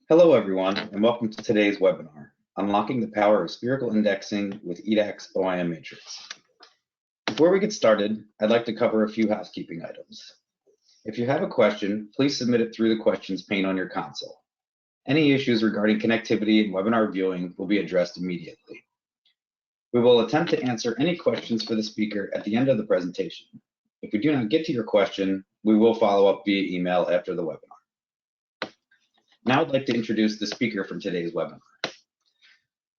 Hello everyone, and welcome to today's webinar, Unlocking the Power of Spherical Indexing with EDAX OIM Matrix. Before we get started, I'd like to cover a few housekeeping items. If you have a question, please submit it through the questions pane on your console. Any issues regarding connectivity and webinar viewing will be addressed immediately. We will attempt to answer any questions for the speaker at the end of the presentation. If we do not get to your question, we will follow up via email after the webinar. Now I'd like to introduce the speaker for today's webinar.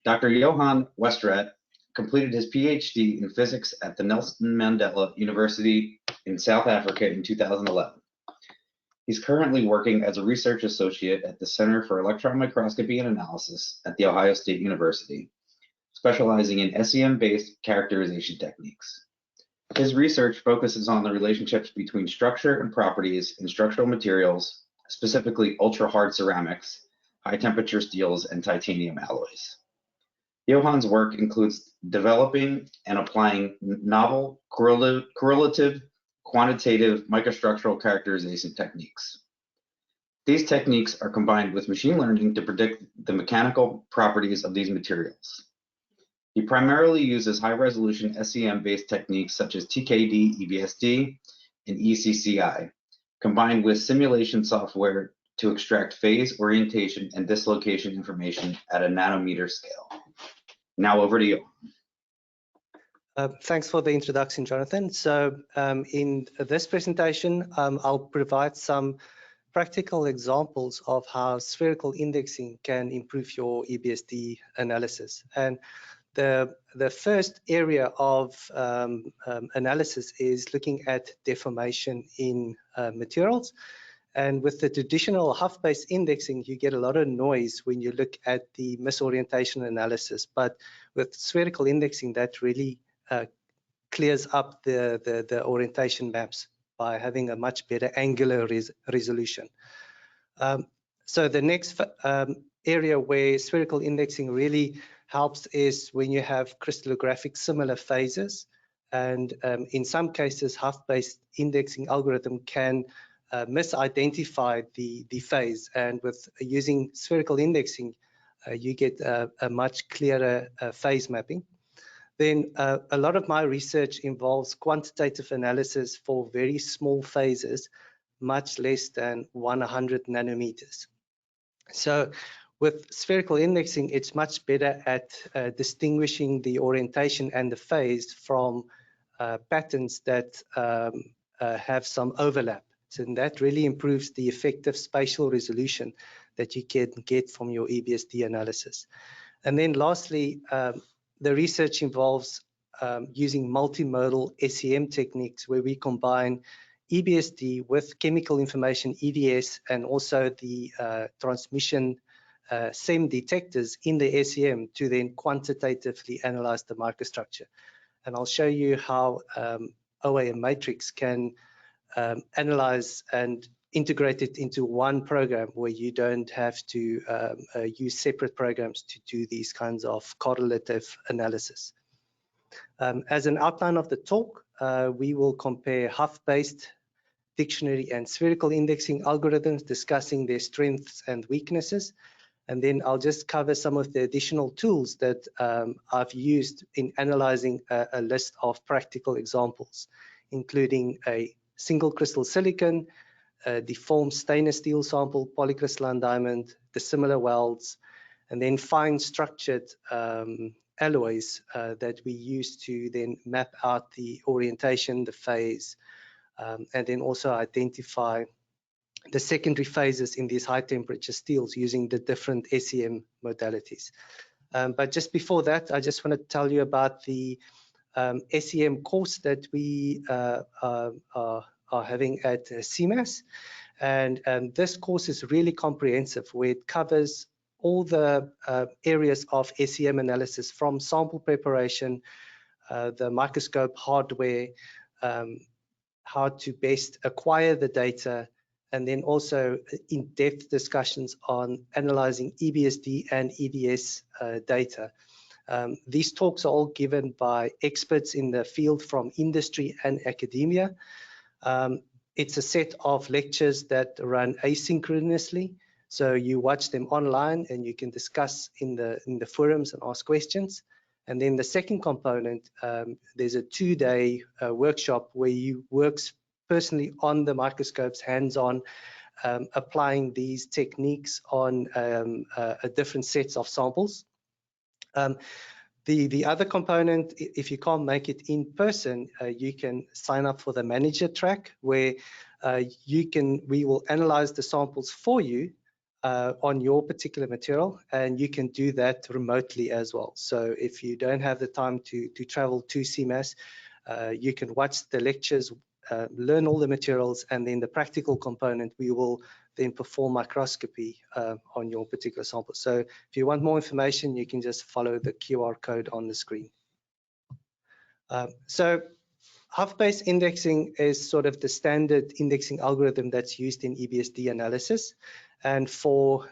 Dr. Johan Westrat completed his PhD in physics at the Nelson Mandela University in South Africa in 2011. He's currently working as a research associate at the Center for Electron Microscopy and Analysis at The Ohio State University, specializing in SEM-based characterization techniques. His research focuses on the relationships between structure and properties in structural materials, specifically ultra-hard ceramics, high-temperature steels, and titanium alloys. Johan's work includes developing and applying novel correlative quantitative microstructural characterization techniques. These techniques are combined with machine learning to predict the mechanical properties of these materials. He primarily uses high-resolution SEM-based techniques such as TKD, EBSD, and ECCI, combined with simulation software to extract phase, orientation, and dislocation information at a nanometer scale. Now over to you. Thanks for the introduction, Jonathan. So in this presentation, I'll provide some practical examples of how spherical indexing can improve your EBSD analysis. And the first area of analysis is looking at deformation in materials. And with the traditional Hough-based indexing, you get a lot of noise when you look at the misorientation analysis. But with spherical indexing, that really clears up the orientation maps by having a much better angular resolution. So the next area where spherical indexing really helps is when you have crystallographic similar phases, and in some cases Hough-based indexing algorithm can misidentify the phase, and with using spherical indexing you get a much clearer phase mapping. Then a lot of my research involves quantitative analysis for very small phases, much less than 100 nanometers. So with spherical indexing, it's much better at distinguishing the orientation and the phase from patterns that have some overlap. So that really improves the effective spatial resolution that you can get from your EBSD analysis. And then lastly, the research involves using multimodal SEM techniques where we combine EBSD with chemical information, EDS, and also the transmission SEM detectors in the SEM to then quantitatively analyze the microstructure. And I'll show you how OIM Matrix can analyze and integrate it into one program where you don't have to use separate programs to do these kinds of correlative analysis. As an outline of the talk, we will compare Hough-based dictionary and spherical indexing algorithms, discussing their strengths and weaknesses. And then I'll just cover some of the additional tools that I've used in analyzing a list of practical examples, including a single crystal silicon, a deformed stainless steel sample, polycrystalline diamond, dissimilar welds, and then fine structured alloys that we use to then map out the orientation, the phase, and then also identify the secondary phases in these high temperature steels using the different SEM modalities. But just before that, I just want to tell you about the SEM course that we are having at CMAS. And this course is really comprehensive, where it covers all the areas of SEM analysis, from sample preparation, the microscope hardware, how to best acquire the data, and then also in-depth discussions on analyzing EBSD and EDS data. These talks are all given by experts in the field from industry and academia. It's a set of lectures that run asynchronously, So you watch them online and you can discuss in the forums and ask questions. And then the second component, there's a 2-day workshop where you work personally on the microscopes, hands-on, applying these techniques on different sets of samples. The other component, if you can't make it in person, you can sign up for the manager track, where we will analyze the samples for you on your particular material, and you can do that remotely as well. So if you don't have the time to travel to CMAS, you can watch the lectures, learn all the materials, and then the practical component, we will then perform microscopy on your particular sample. So if you want more information, you can just follow the QR code on the screen. So Hough-based indexing is sort of the standard indexing algorithm that's used in EBSD analysis. And for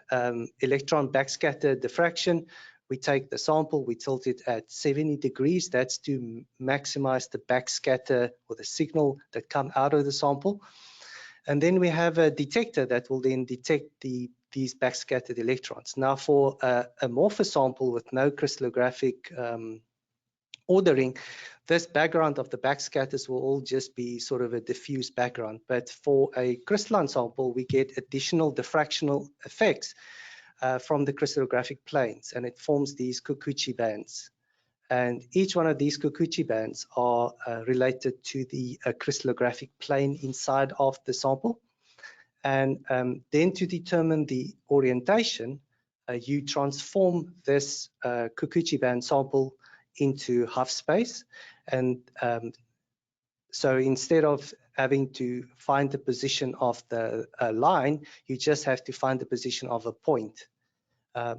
electron backscatter diffraction, we take the sample, we tilt it at 70 degrees. That's to maximize the backscatter or the signal that come out of the sample. And then we have a detector that will then detect these backscattered electrons. Now, for a amorphous sample with no crystallographic ordering, this background of the backscatters will all just be sort of a diffuse background. But for a crystalline sample, we get additional diffractional effects from the crystallographic planes, and it forms these Kikuchi bands. And each one of these Kikuchi bands are related to the crystallographic plane inside of the sample. And then to determine the orientation, you transform this Kikuchi band sample into Hough space. And so instead of having to find the position of the line, you just have to find the position of a point.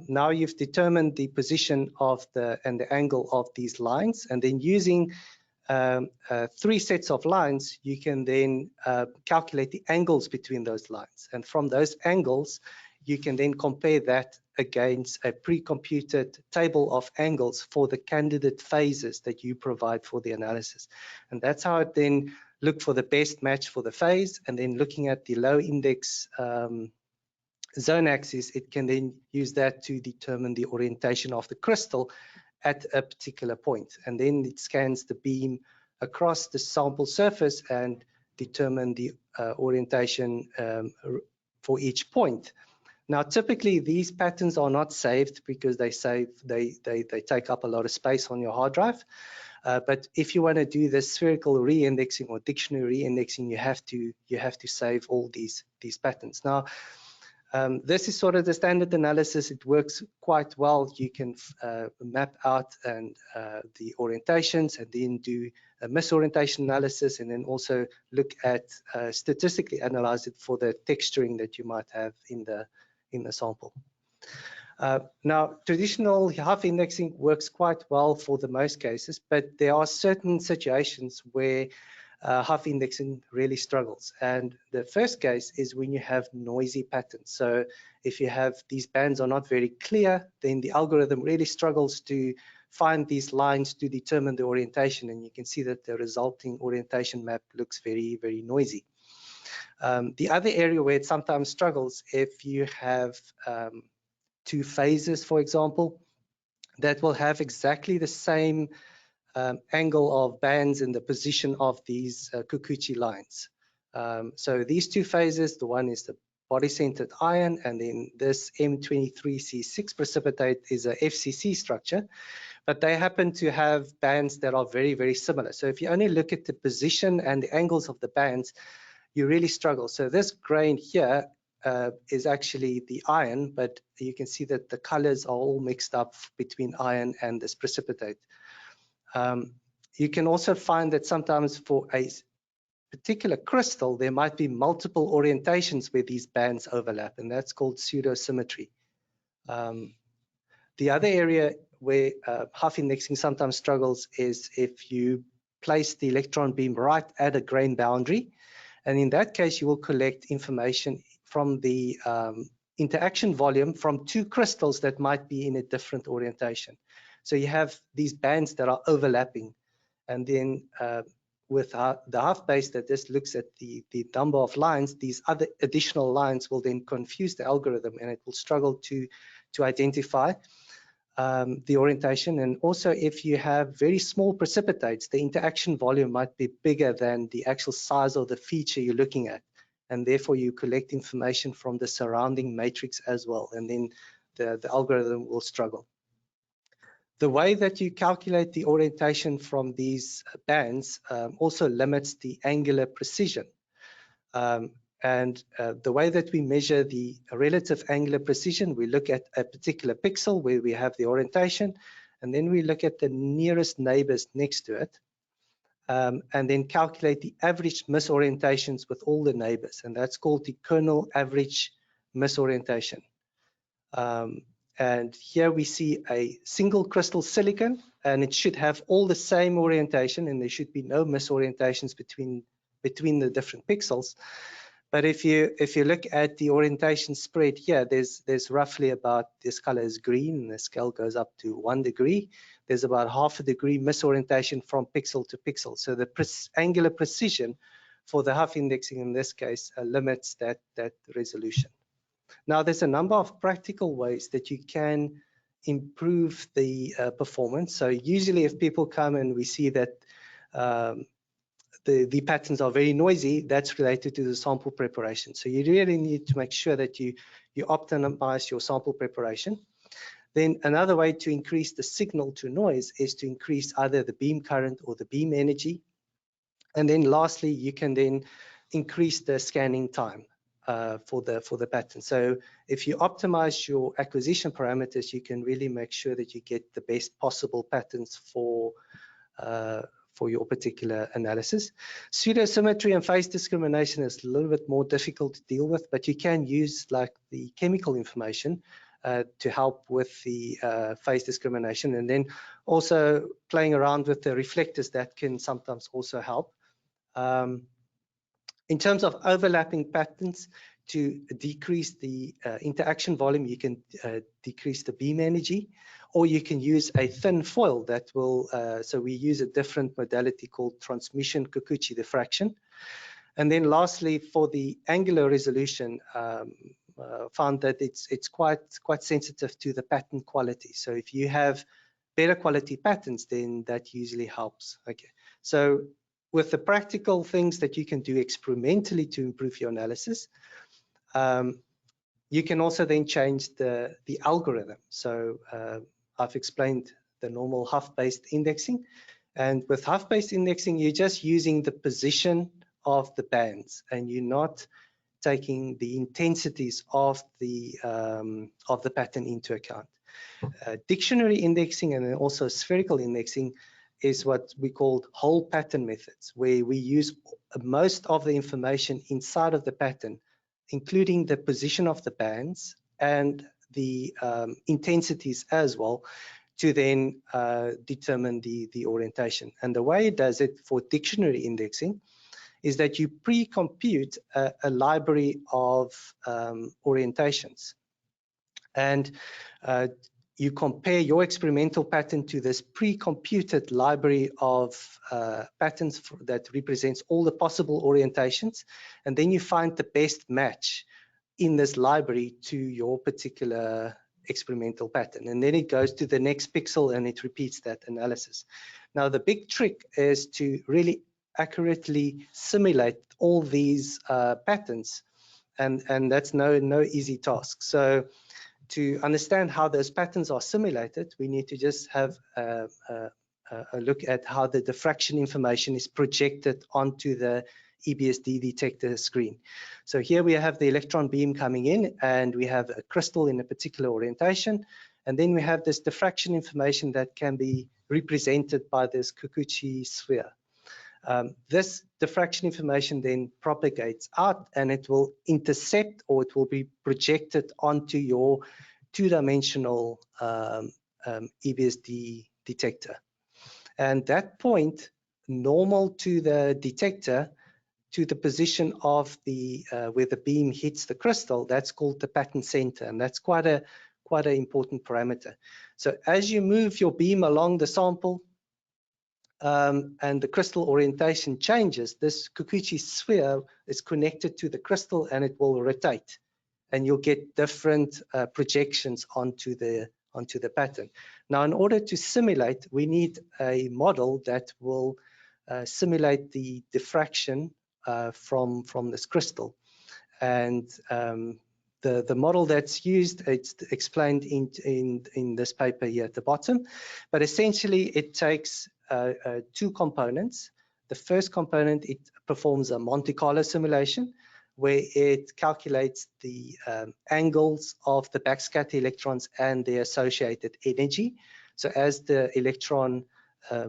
Now you've determined the position of and the angle of these lines, and then using 3 sets of lines, you can then calculate the angles between those lines. And from those angles, you can then compare that against a pre-computed table of angles for the candidate phases that you provide for the analysis. And that's how it then look for the best match for the phase. And then looking at the low index zone axis, it can then use that to determine the orientation of the crystal at a particular point. And then it scans the beam across the sample surface and determine the orientation for each point. Now, typically these patterns are not saved because they take up a lot of space on your hard drive. But if you want to do the spherical re-indexing or dictionary re-indexing, you have to save all these patterns. Now, this is sort of the standard analysis. It works quite well. You can map out the orientations and then do a misorientation analysis, and then also look at statistically analyze it for the texturing that you might have in the sample. Now, traditional Hough indexing works quite well for the most cases, but there are certain situations where Hough indexing really struggles. And the first case is when you have noisy patterns. So if you have these bands are not very clear, then the algorithm really struggles to find these lines to determine the orientation. And you can see that the resulting orientation map looks very, very noisy. The other area where it sometimes struggles, if you have 2 phases, for example, that will have exactly the same angle of bands in the position of these Kikuchi lines. So these 2 phases, the one is the body-centered iron, and then this M23C6 precipitate is a FCC structure, but they happen to have bands that are very, very similar. So if you only look at the position and the angles of the bands, you really struggle. So this grain here is actually the iron, but you can see that the colors are all mixed up between iron and this precipitate. You can also find that sometimes for a particular crystal, there might be multiple orientations where these bands overlap, and that's called pseudosymmetry. The other area where Hough indexing sometimes struggles is if you place the electron beam right at a grain boundary, and in that case, you will collect information from the interaction volume from 2 crystals that might be in a different orientation. So you have these bands that are overlapping, and then with the Hough-based that just looks at the number of lines, these other additional lines will then confuse the algorithm, and it will struggle to identify the orientation. And also, if you have very small precipitates, the interaction volume might be bigger than the actual size of the feature you're looking at, and therefore you collect information from the surrounding matrix as well, and then the algorithm will struggle. The way that you calculate the orientation from these bands also limits the angular precision. And the way that we measure the relative angular precision, we look at a particular pixel where we have the orientation, and then we look at the nearest neighbors next to it, and then calculate the average misorientations with all the neighbors, and that's called the kernel average misorientation. And here we see a single crystal silicon, and it should have all the same orientation, and there should be no misorientations between the different pixels. But if you look at the orientation spread here, there's roughly about, this color is green and the scale goes up to 1 degree. There's about half a degree misorientation from pixel to pixel. So the angular precision for the Hough indexing in this case limits that resolution. Now, there's a number of practical ways that you can improve the performance. So usually if people come and we see that the patterns are very noisy, that's related to the sample preparation. So you really need to make sure that you optimize your sample preparation. Then another way to increase the signal to noise is to increase either the beam current or the beam energy. And then lastly, you can then increase the scanning time for the pattern. So if you optimize your acquisition parameters, you can really make sure that you get the best possible patterns for your particular analysis. Pseudosymmetry and phase discrimination is a little bit more difficult to deal with, but you can use like the chemical information to help with the phase discrimination, and then also playing around with the reflectors, that can sometimes also help. In terms of overlapping patterns, to decrease the interaction volume, you can decrease the beam energy, or you can use a thin foil that will, so we use a different modality called transmission Kikuchi diffraction. And then lastly, for the angular resolution, found that it's quite sensitive to the pattern quality. So if you have better quality patterns, then that usually helps. Okay, so with the practical things that you can do experimentally to improve your analysis, you can also then change the algorithm. So I've explained the normal Hough-based indexing, and with Hough-based indexing, you're just using the position of the bands, and you're not taking the intensities of the pattern into account. Dictionary indexing and also spherical indexing is what we call whole pattern methods, where we use most of the information inside of the pattern, including the position of the bands and the intensities as well, to then determine the orientation. And the way it does it for dictionary indexing is that you pre-compute a library of orientations, and you compare your experimental pattern to this pre-computed library of patterns that represents all the possible orientations, and then you find the best match in this library to your particular experimental pattern, and then it goes to the next pixel and it repeats that analysis. Now, the big trick is to really accurately simulate all these patterns, and that's no easy task. So to understand how those patterns are simulated, we need to just have a look at how the diffraction information is projected onto the EBSD detector screen. So here we have the electron beam coming in, and we have a crystal in a particular orientation, and then we have this diffraction information that can be represented by this Kikuchi sphere. This diffraction information then propagates out, and it will intercept, or it will be projected onto your two-dimensional EBSD detector. And that point, normal to the detector, to the position of the where the beam hits the crystal, that's called the pattern center, and that's quite an important parameter. So as you move your beam along the sample, and the crystal orientation changes, this Kikuchi sphere is connected to the crystal and it will rotate, and you'll get different projections onto the pattern. Now, in order to simulate, we need a model that will simulate the diffraction from this crystal. And the model that's used, it's explained in this paper here at the bottom, but essentially it takes two components. The first component, it performs a Monte Carlo simulation where it calculates the angles of the backscatter electrons and their associated energy. So as the electrons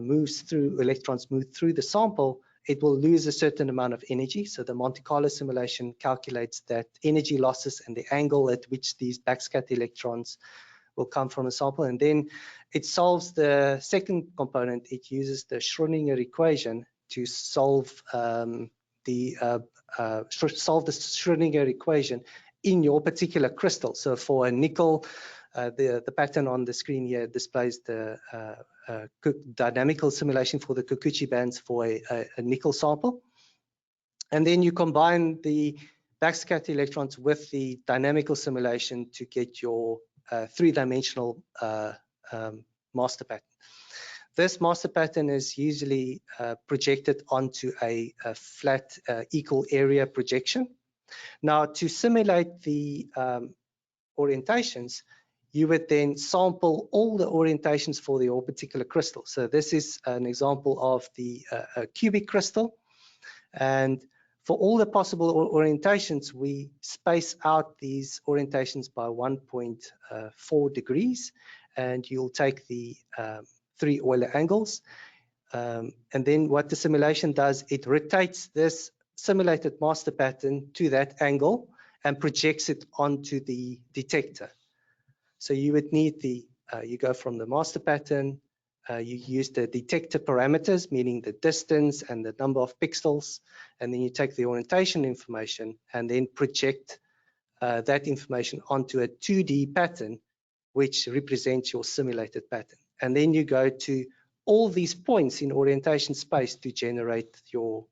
move through the sample, it will lose a certain amount of energy. So the Monte Carlo simulation calculates that energy losses and the angle at which these backscatter electrons will come from the sample. And then it solves the second component. It uses the Schrödinger equation to solve the Schrödinger equation in your particular crystal. So for a nickel, the pattern on the screen here displays the dynamical simulation for the Kikuchi bands for a nickel sample. And then you combine the backscatter electrons with the dynamical simulation to get your three-dimensional master pattern. This master pattern is usually projected onto a flat equal area projection. Now, to simulate the orientations, you would then sample all the orientations for your particular crystal. So this is an example of the cubic crystal. And for all the possible orientations, we space out these orientations by 1.4 degrees. And you'll take the 3 Euler angles. And then what the simulation does, it rotates this simulated master pattern to that angle and projects it onto the detector. So you would need you go from the master pattern, you use the detector parameters, meaning the distance and the number of pixels, and then you take the orientation information and then project that information onto a 2D pattern, which represents your simulated pattern. And then you go to all these points in orientation space to generate your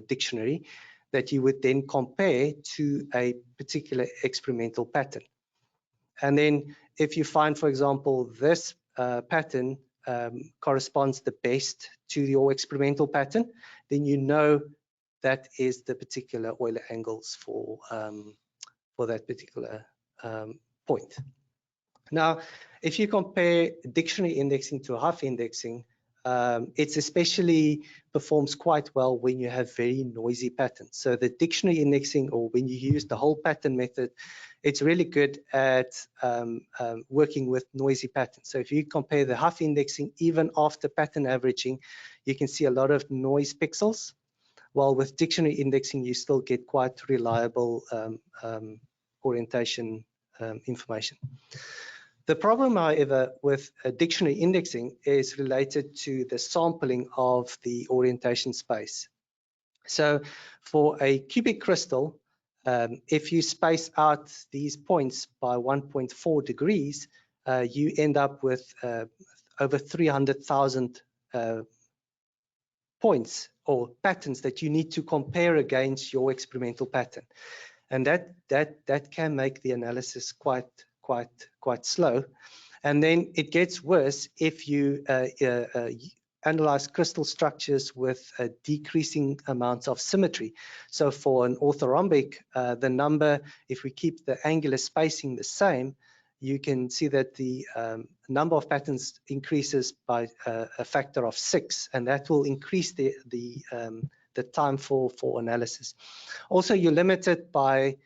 dictionary that you would then compare to a particular experimental pattern. And then if you find, for example, this pattern corresponds the best to your experimental pattern, then you know that is the particular Euler angles for that particular point. Now, if you compare dictionary indexing to Hough indexing, it's especially performs quite well when you have very noisy patterns. So the dictionary indexing, or when you use the whole pattern method, it's really good at working with noisy patterns. So if you compare the Hough indexing, even after pattern averaging, you can see a lot of noise pixels, while with dictionary indexing, you still get quite reliable orientation information. The problem, however, with dictionary indexing is related to the sampling of the orientation space. So for a cubic crystal, if you space out these points by 1.4 degrees, you end up with over 300,000 points or patterns that you need to compare against your experimental pattern. And that can make the analysis quite slow. And then it gets worse if you analyze crystal structures with decreasing amounts of symmetry. So for an orthorhombic, the number, if we keep the angular spacing the same, you can see that the number of patterns increases by a factor of 6, and that will increase the time for analysis. Also, you're limited by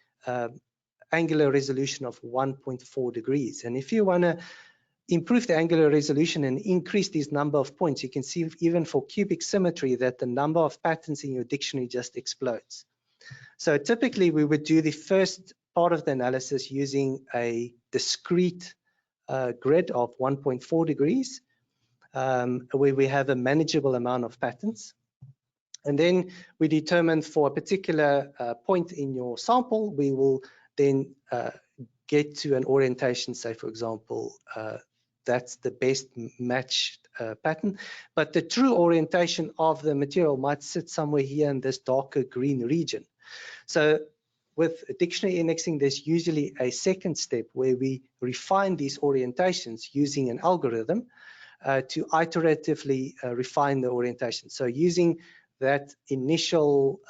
angular resolution of 1.4 degrees. And if you want to improve the angular resolution and increase this number of points, you can see even for cubic symmetry that the number of patterns in your dictionary just explodes. So typically we would do the first part of the analysis using a discrete grid of 1.4 degrees, where we have a manageable amount of patterns. And then we determine for a particular point in your sample, we will then get to an orientation, say, for example, that's the best matched pattern, but the true orientation of the material might sit somewhere here in this darker green region. So with dictionary indexing, there's usually a second step where we refine these orientations using an algorithm to iteratively refine the orientation. So using that initial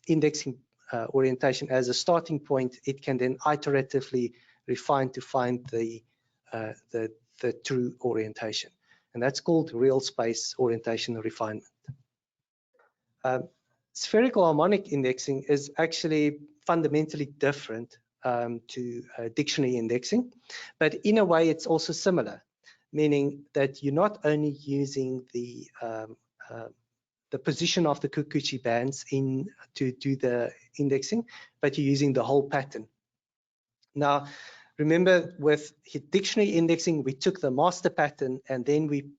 indexing orientation as a starting point, it can then iteratively refine to find the true orientation. And that's called real space orientation refinement. Spherical harmonic indexing is actually fundamentally different to dictionary indexing, but in a way it's also similar, meaning that you're not only using the position of the Kikuchi bands to do the indexing, but you're using the whole pattern. Now, remember with dictionary indexing, we took the master pattern and then we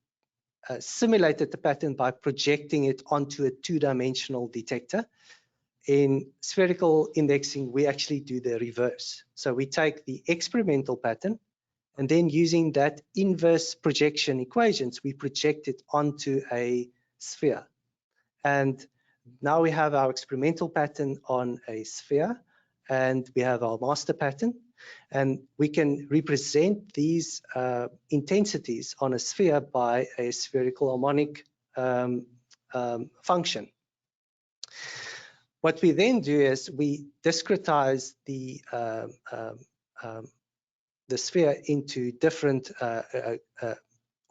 simulated the pattern by projecting it onto a two-dimensional detector. In spherical indexing, we actually do the reverse. So we take the experimental pattern and then using that inverse projection equations, we project it onto a sphere. And now we have our experimental pattern on a sphere and we have our master pattern, and we can represent these intensities on a sphere by a spherical harmonic function. What we then do is we discretize the sphere into different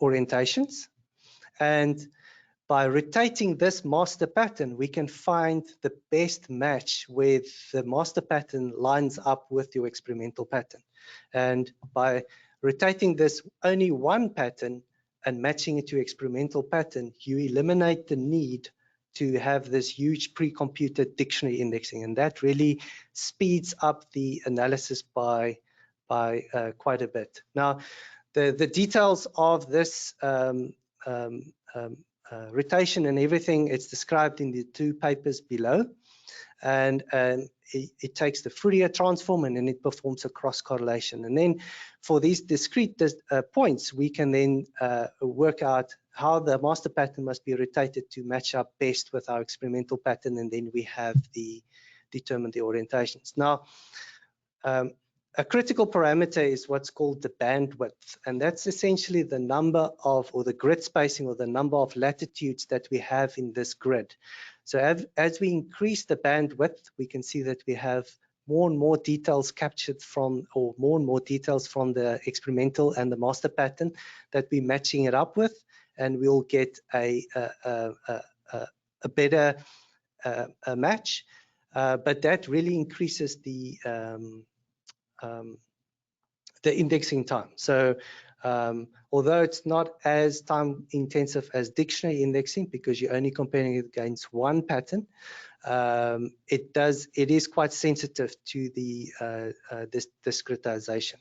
orientations, and by rotating this master pattern, we can find the best match where the master pattern lines up with your experimental pattern. And by rotating this only one pattern and matching it to your experimental pattern, you eliminate the need to have this huge pre-computed dictionary indexing, and that really speeds up the analysis by quite a bit. Now, the details of this rotation and everything, it's described in the two papers below, and it takes the Fourier transform and then it performs a cross correlation, and then for these discrete points we can then work out how the master pattern must be rotated to match up best with our experimental pattern, and then we have determine the orientations. Now, a critical parameter is what's called the bandwidth, and that's essentially the number of, or the grid spacing, or the number of latitudes that we have in this grid. So as we increase the bandwidth, we can see that we have more and more details captured from, or more and more details from the experimental and the master pattern that we're matching it up with, and we'll get a better match. But that really increases the indexing time. So although it's not as time intensive as dictionary indexing because you're only comparing it against one pattern, it is quite sensitive to the this discretization.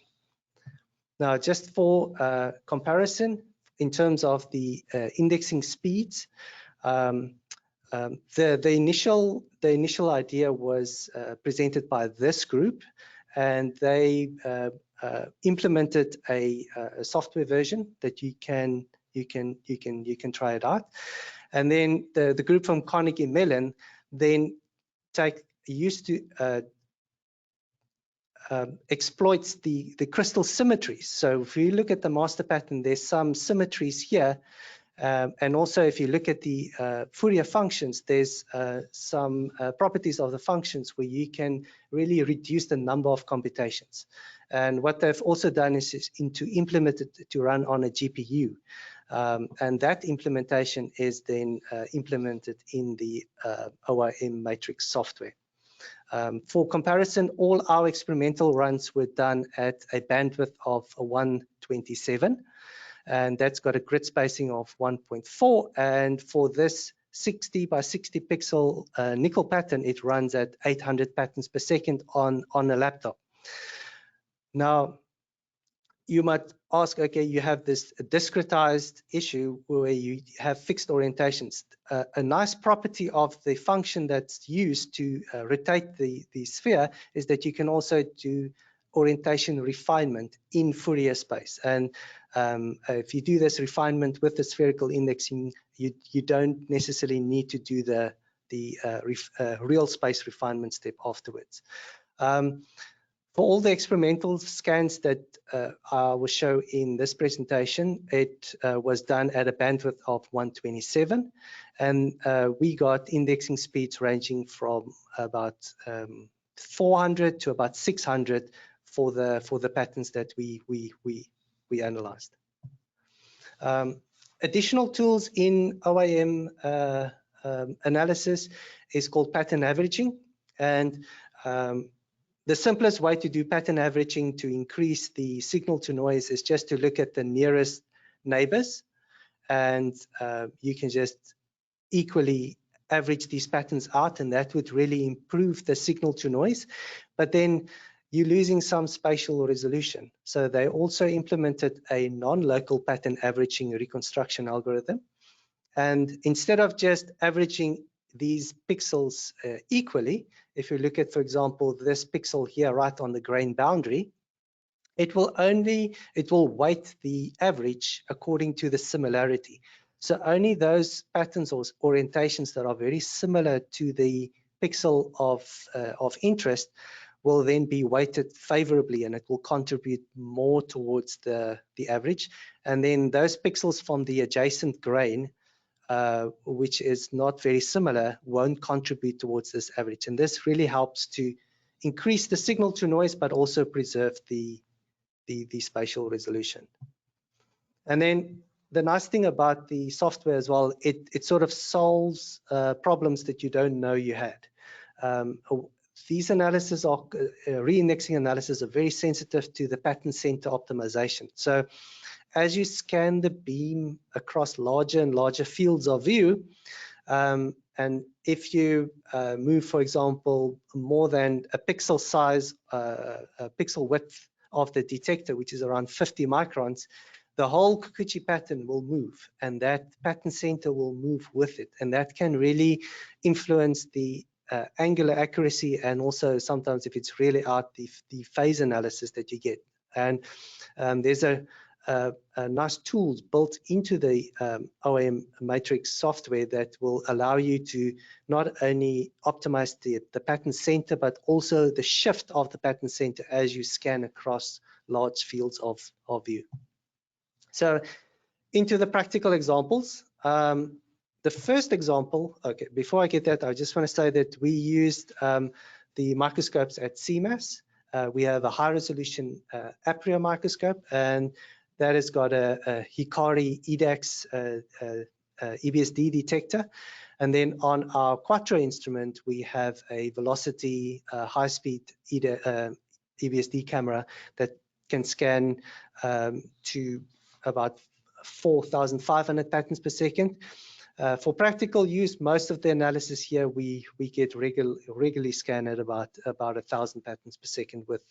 Now, just for comparison, in terms of the indexing speeds, the initial idea was presented by this group, and they implemented a software version that you can try it out. And then the group from Carnegie Mellon then used to exploits the crystal symmetries. So if you look at the master pattern, there's some symmetries here. And also, if you look at the Fourier functions, there's some properties of the functions where you can really reduce the number of computations. And what they've also done is to implement it to run on a GPU. And that implementation is then implemented in the OIM Matrix software. For comparison, all our experimental runs were done at a bandwidth of 127. And that's got a grid spacing of 1.4. And for this 60 by 60 pixel nickel pattern, it runs at 800 patterns per second on a laptop. Now, you might ask, okay, you have this discretized issue where you have fixed orientations. A nice property of the function that's used to rotate the sphere is that you can also do orientation refinement in Fourier space. And if you do this refinement with the spherical indexing, you don't necessarily need to do the real space refinement step afterwards. For all the experimental scans that I will show in this presentation, it was done at a bandwidth of 127, and we got indexing speeds ranging from about 400 to about 600 for the patterns that we analyzed. Additional tools in OIM analysis is called pattern averaging, and the simplest way to do pattern averaging to increase the signal to noise is just to look at the nearest neighbors, and you can just equally average these patterns out, and that would really improve the signal to noise. But then you're losing some spatial resolution. So they also implemented a non-local pattern averaging reconstruction algorithm. And instead of just averaging these pixels equally, if you look at, for example, this pixel here right on the grain boundary, it will weight the average according to the similarity. So only those patterns or orientations that are very similar to the pixel of interest will then be weighted favorably, and it will contribute more towards the average. And then those pixels from the adjacent grain, which is not very similar, won't contribute towards this average. And this really helps to increase the signal to noise, but also preserve the spatial resolution. And then the nice thing about the software as well, it sort of solves problems that you don't know you had. These analyses are re-indexing analysis are very sensitive to the pattern center optimization. So as you scan the beam across larger and larger fields of view, and if you move, for example, more than a pixel size, a pixel width of the detector, which is around 50 microns, the whole Kikuchi pattern will move, and that pattern center will move with it, and that can really influence the angular accuracy, and also sometimes, if it's really out, the phase analysis that you get. And there's a nice tools built into the OIM Matrix software that will allow you to not only optimize the pattern center, but also the shift of the pattern center as you scan across large fields of view. So into the practical examples. The first example, okay, before I get that, I just want to say that we used the microscopes at CMAS. We have a high resolution Apria microscope, and that has got a Hikari EDAX EBSD detector. And then on our Quattro instrument, we have a velocity high-speed EBSD camera that can scan to about 4,500 patterns per second. For practical use, most of the analysis here we get regularly scan at about 1,000 patterns per second with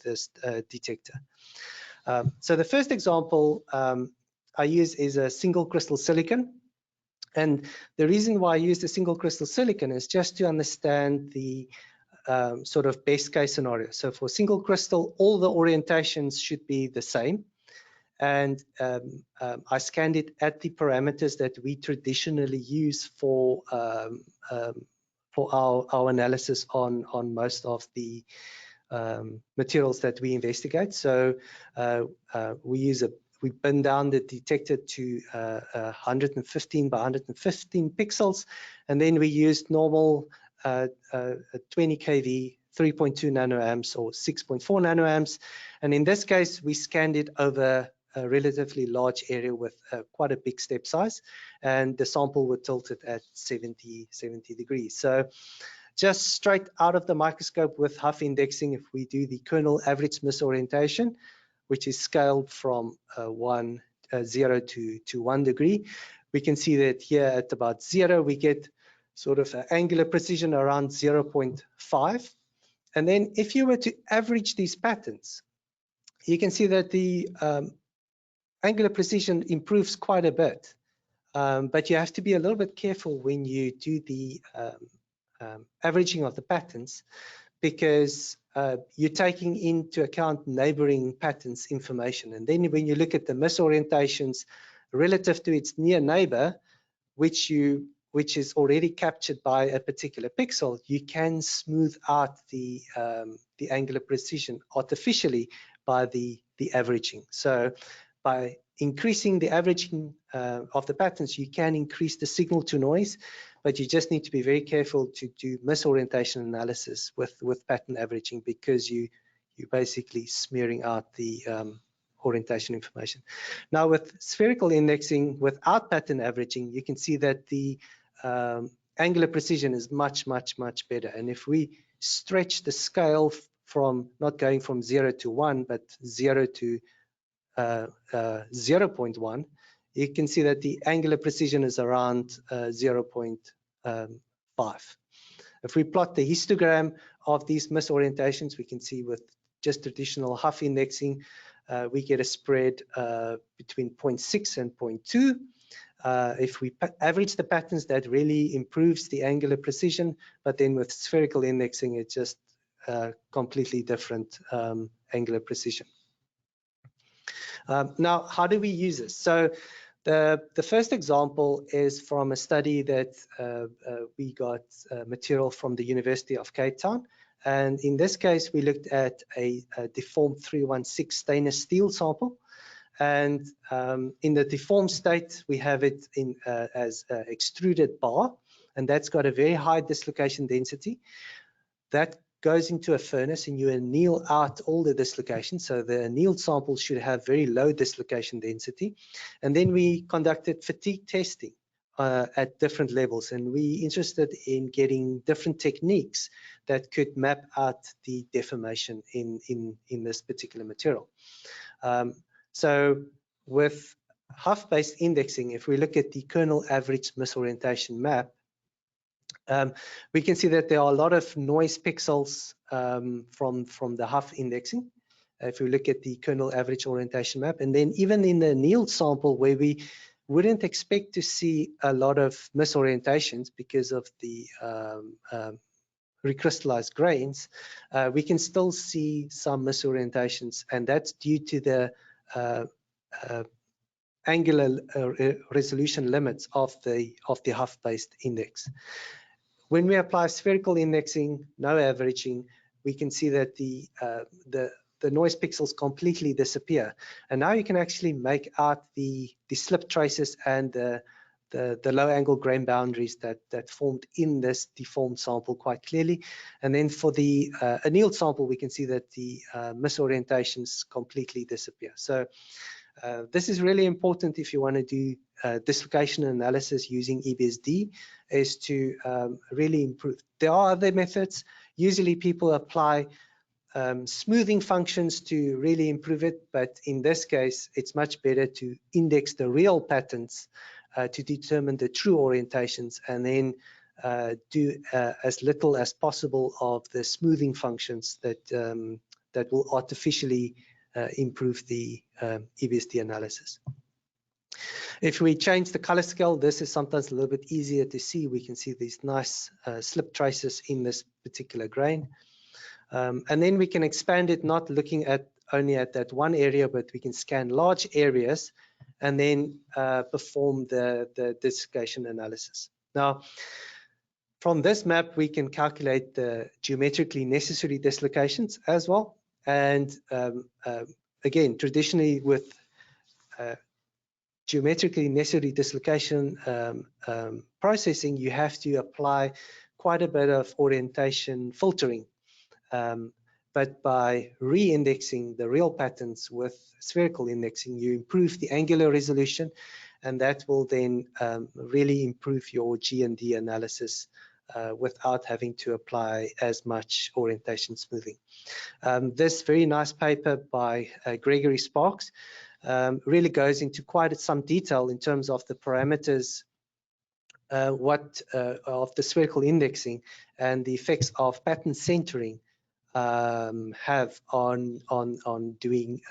this detector. So the first example I use is a single crystal silicon, and the reason why I use the single crystal silicon is just to understand the sort of best case scenario. So for single crystal, all the orientations should be the same. And I scanned it at the parameters that we traditionally use for our analysis on most of the materials that we investigate. So we bin down the detector to 115 by 115 pixels, and then we used normal 20 kV, 3.2 nanoamps or 6.4 nanoamps. And in this case, we scanned it over a relatively large area with quite a big step size, and the sample was tilted at 70 degrees. So just straight out of the microscope with Hough indexing, if we do the kernel average misorientation, which is scaled from 0 to 1 degree, we can see that here at about 0, we get sort of an angular precision around 0.5. And then if you were to average these patterns, you can see that the angular precision improves quite a bit, but you have to be a little bit careful when you do the averaging of the patterns, because you're taking into account neighboring patterns information. And then when you look at the misorientations relative to its near neighbor, which is already captured by a particular pixel, you can smooth out the angular precision artificially by the averaging. So by increasing the averaging of the patterns, you can increase the signal to noise, but you just need to be very careful to do misorientation analysis with pattern averaging, because you're basically smearing out the orientation information. Now with spherical indexing without pattern averaging, you can see that the angular precision is much better. And if we stretch the scale from not going from 0 to 1, but 0 to 0.1, you can see that the angular precision is around 0.5. If we plot the histogram of these misorientations, we can see with just traditional Hough indexing, we get a spread between 0.6 and 0.2. If we average the patterns, that really improves the angular precision, but then with spherical indexing, it's just completely different angular precision. Now, how do we use this? So the first example is from a study that we got material from the University of Cape Town. And in this case, we looked at a deformed 316 stainless steel sample. And in the deformed state, we have it in as extruded bar, and that's got a very high dislocation density. That goes into a furnace and you anneal out all the dislocation. So the annealed sample should have very low dislocation density. And then we conducted fatigue testing at different levels, and we interested in getting different techniques that could map out the deformation in this particular material. So with Hough-based indexing, if we look at the kernel average misorientation map, we can see that there are a lot of noise pixels from the Hough indexing. If we look at the kernel average orientation map, and then even in the annealed sample where we wouldn't expect to see a lot of misorientations because of the recrystallized grains, we can still see some misorientations, and that's due to the angular resolution limits of the Hough-based index. When we apply spherical indexing, no averaging, we can see that the noise pixels completely disappear. And now you can actually make out the slip traces and the low angle grain boundaries that formed in this deformed sample quite clearly. And then for the annealed sample, we can see that the misorientations completely disappear. So this is really important if you want to do dislocation analysis using EBSD, is to really improve. There are other methods. Usually people apply smoothing functions to really improve it, but in this case, it's much better to index the real patterns to determine the true orientations, and then do as little as possible of the smoothing functions that will artificially improve the EBSD analysis. If we change the color scale, this is sometimes a little bit easier to see. We can see these nice slip traces in this particular grain. And then we can expand it, not looking at only at that one area, but we can scan large areas and then perform the dislocation analysis. Now, from this map, we can calculate the geometrically necessary dislocations as well. And again, traditionally with geometrically necessary dislocation processing, you have to apply quite a bit of orientation filtering. But by re-indexing the real patterns with spherical indexing, you improve the angular resolution, and that will then really improve your G&D analysis without having to apply as much orientation smoothing. This very nice paper by Gregory Sparks really goes into quite some detail in terms of the parameters of the spherical indexing and the effects of pattern centering have on doing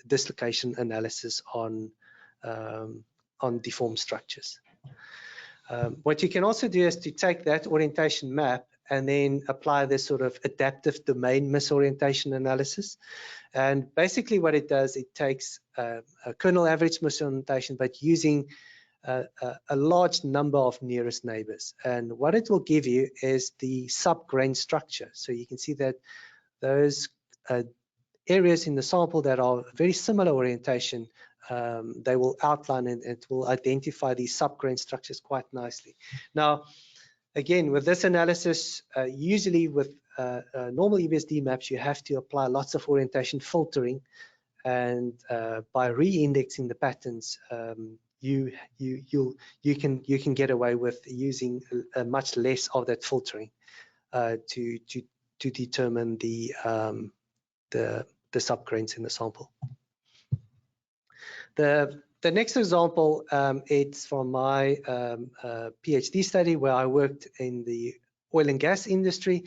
dislocation analysis on deformed structures. What you can also do is to take that orientation map and then apply this sort of adaptive domain misorientation analysis. And basically what it does, it takes a kernel average misorientation, but using a large number of nearest neighbors. And what it will give you is the sub-grain structure. So you can see that those areas in the sample that are very similar orientation, they will outline and it will identify these sub-grain structures quite nicely. Now, again, with this analysis, usually with normal EBSD maps, you have to apply lots of orientation filtering, and by re-indexing the patterns, you can get away with using much less of that filtering to determine the subgrains in the sample. The next example, it's from my PhD study where I worked in the oil and gas industry,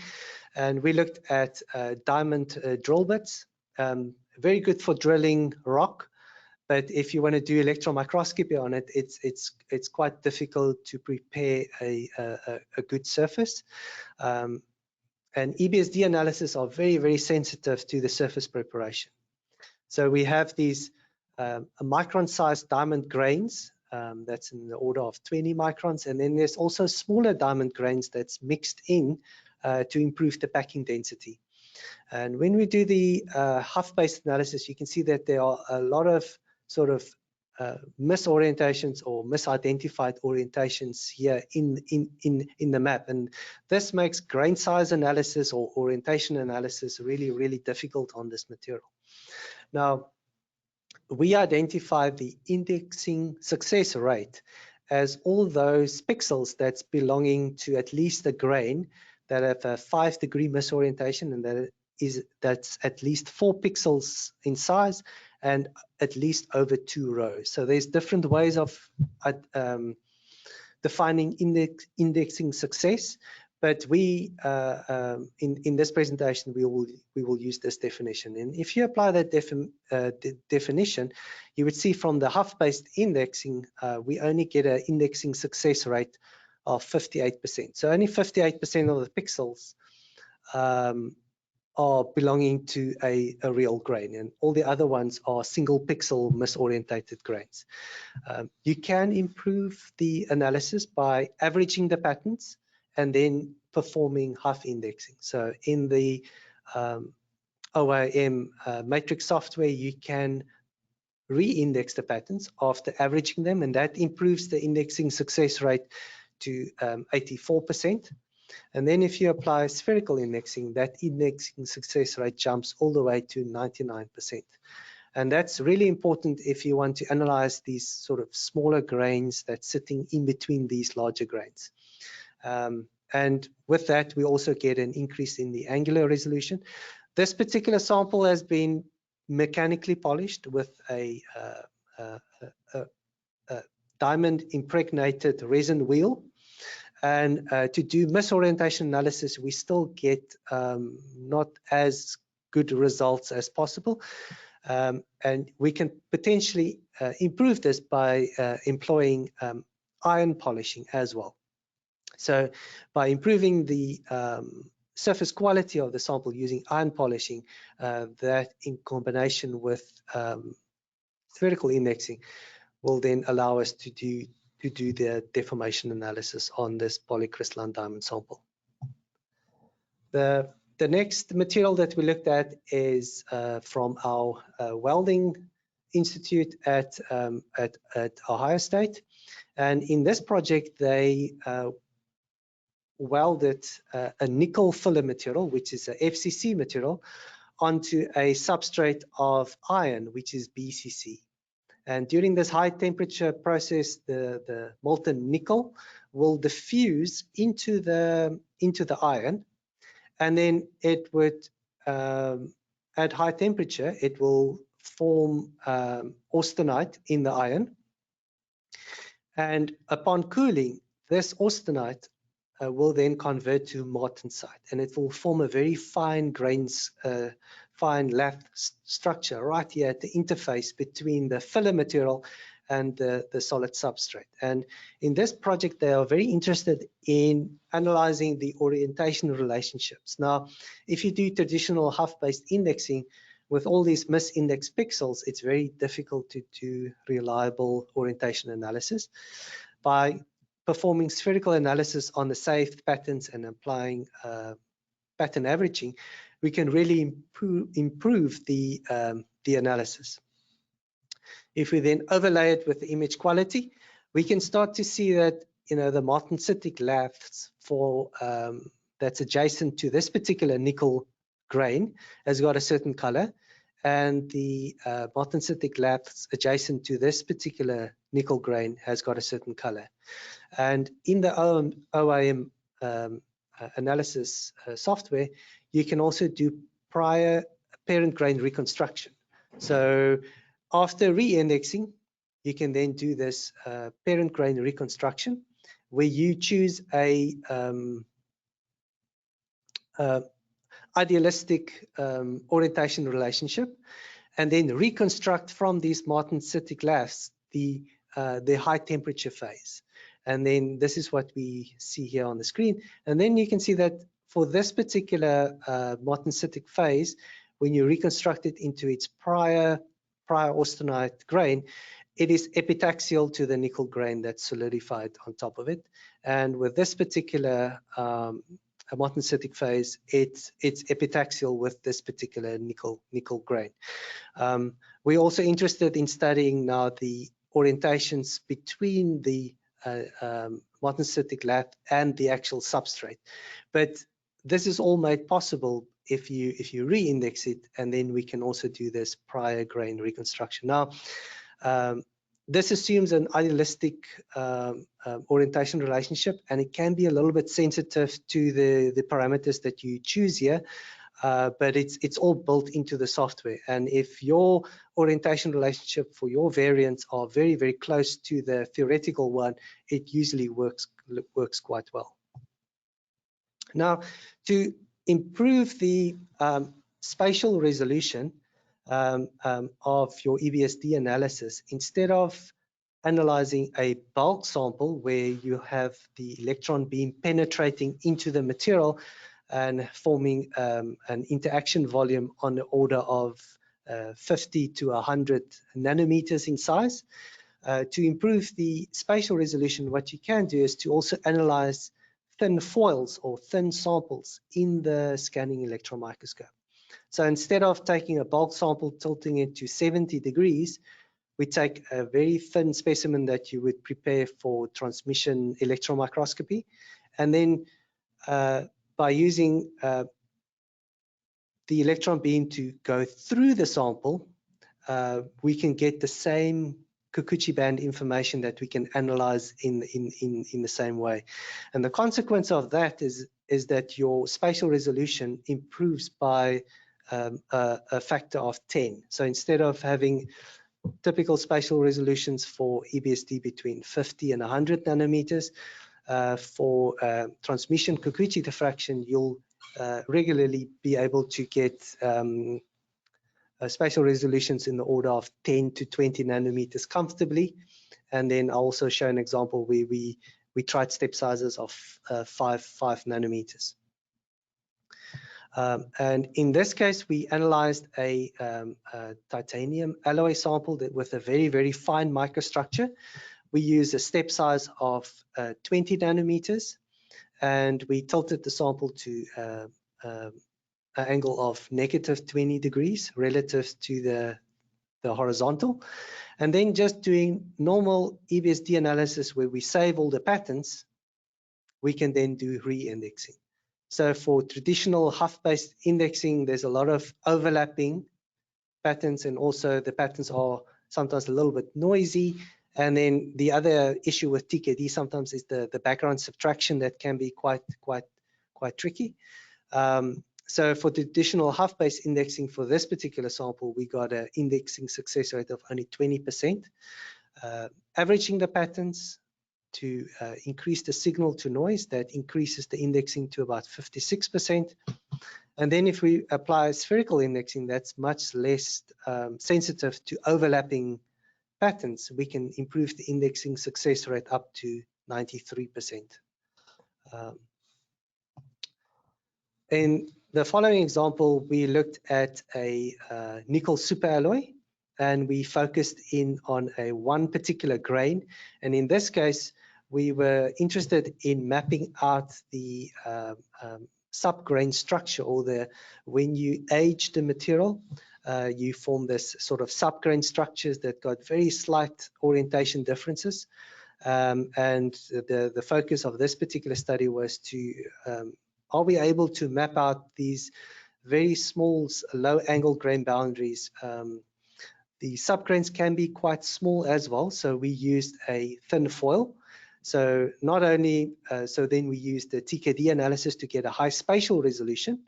and we looked at diamond drill bits. Very good for drilling rock, but if you want to do electron microscopy on it, it's quite difficult to prepare a good surface. And EBSD analysis are very sensitive to the surface preparation. So we have these micron-sized diamond grains that's in the order of 20 microns, and then there's also smaller diamond grains that's mixed in to improve the packing density. And when we do the Hough-based analysis, you can see that there are a lot of sort of misorientations or misidentified orientations here in the map, and this makes grain size analysis or orientation analysis really difficult on this material. Now, we identify the indexing success rate as all those pixels that's belonging to at least a grain that have a 5-degree misorientation, and that's at least 4 pixels in size and at least over 2 rows. So there's different ways of defining indexing success, but we in this presentation we will use this definition. And if you apply that definition, you would see from the Hough-based indexing we only get an indexing success rate of 58%. So only 58% of the pixels are belonging to a real grain, and all the other ones are single pixel misorientated grains. You can improve the analysis by averaging the patterns and then performing Hough indexing. So in the OIM matrix software, you can re-index the patterns after averaging them, and that improves the indexing success rate to 84%. And then if you apply spherical indexing, that indexing success rate jumps all the way to 99%. And that's really important if you want to analyze these sort of smaller grains that's sitting in between these larger grains. And with that, we also get an increase in the angular resolution. This particular sample has been mechanically polished with a diamond impregnated resin wheel. And to do misorientation analysis, we still get not as good results as possible. And we can potentially improve this by employing iron polishing as well. So by improving the surface quality of the sample using iron polishing, that in combination with spherical indexing will then allow us to do the deformation analysis on this polycrystalline diamond sample. The next material that we looked at is from our welding institute at Ohio State, and in this project they welded a nickel filler material, which is a FCC material, onto a substrate of iron, which is BCC. And during this high temperature process, the molten nickel will diffuse into the iron, and then it would, at high temperature, it will form austenite in the iron. And upon cooling, this austenite will then convert to martensite, and it will form a very fine grains, fine lath structure right here at the interface between the filler material and the solid substrate. And in this project, they are very interested in analyzing the orientation relationships. Now, if you do traditional Hough-based indexing, with all these misindexed pixels, it's very difficult to do reliable orientation analysis. By performing spherical analysis on the saved patterns and applying pattern averaging, we can really improve the analysis. If we then overlay it with the image quality, we can start to see that the martensitic laths for that's adjacent to this particular nickel grain has got a certain color, and the martensitic laths adjacent to this particular nickel grain has got a certain color. And in the OIM analysis software, you can also do prior parent grain reconstruction. So after re-indexing, you can then do this parent grain reconstruction, where you choose a idealistic orientation relationship, and then reconstruct from these martensitic laths the high temperature phase. And then this is what we see here on the screen. And then you can see that for this particular martensitic phase, when you reconstruct it into its prior austenite grain, it is epitaxial to the nickel grain that's solidified on top of it. And with this particular martensitic phase, it's epitaxial with this particular nickel grain. We're also interested in studying now the orientations between the martensitic lath and the actual substrate, but this is all made possible if you re-index it, and then we can also do this prior grain reconstruction. Now, this assumes an idealistic orientation relationship, and it can be a little bit sensitive to the parameters that you choose here, but it's all built into the software. And if your orientation relationship for your variants are very, very close to the theoretical one, it usually works quite well. Now, to improve the spatial resolution of your EBSD analysis, instead of analyzing a bulk sample where you have the electron beam penetrating into the material and forming an interaction volume on the order of 50 to 100 nanometers in size, to improve the spatial resolution, what you can do is to also analyze thin foils or thin samples in the scanning electron microscope. So instead of taking a bulk sample, tilting it to 70 degrees, we take a very thin specimen that you would prepare for transmission electron microscopy, and then by using the electron beam to go through the sample, we can get the same Kikuchi band information that we can analyze in the same way. And the consequence of that is that your spatial resolution improves by a factor of 10. So instead of having typical spatial resolutions for EBSD between 50 and 100 nanometers, for transmission Kikuchi diffraction, you'll regularly be able to get spatial resolutions in the order of 10 to 20 nanometers comfortably. And then I'll also show an example where we tried step sizes of 5 nanometers. And in this case, we analyzed a titanium alloy sample with a very, very fine microstructure. We used a step size of 20 nanometers, and we tilted the sample to an angle of -20 degrees relative to the horizontal. And then just doing normal EBSD analysis where we save all the patterns, we can then do re-indexing. So for traditional Hough-based indexing, there's a lot of overlapping patterns, and also the patterns are sometimes a little bit noisy. And then the other issue with TKD sometimes is the background subtraction that can be quite tricky. So for traditional Hough-based indexing for this particular sample, we got an indexing success rate of only 20%. Averaging the patterns to increase the signal to noise, that increases the indexing to about 56%. And then if we apply spherical indexing, that's much less sensitive to overlapping patterns, we can improve the indexing success rate up to 93%. In the following example, we looked at a nickel superalloy, and we focused in on one particular grain. And in this case, we were interested in mapping out the subgrain structure, or when you age the material, you form this sort of subgrain structures that got very slight orientation differences. And the focus of this particular study was to, are we able to map out these very small, low angle grain boundaries? The subgrains can be quite small as well, so we used a thin foil. So not only, so then we used the TKD analysis to get a high spatial resolution,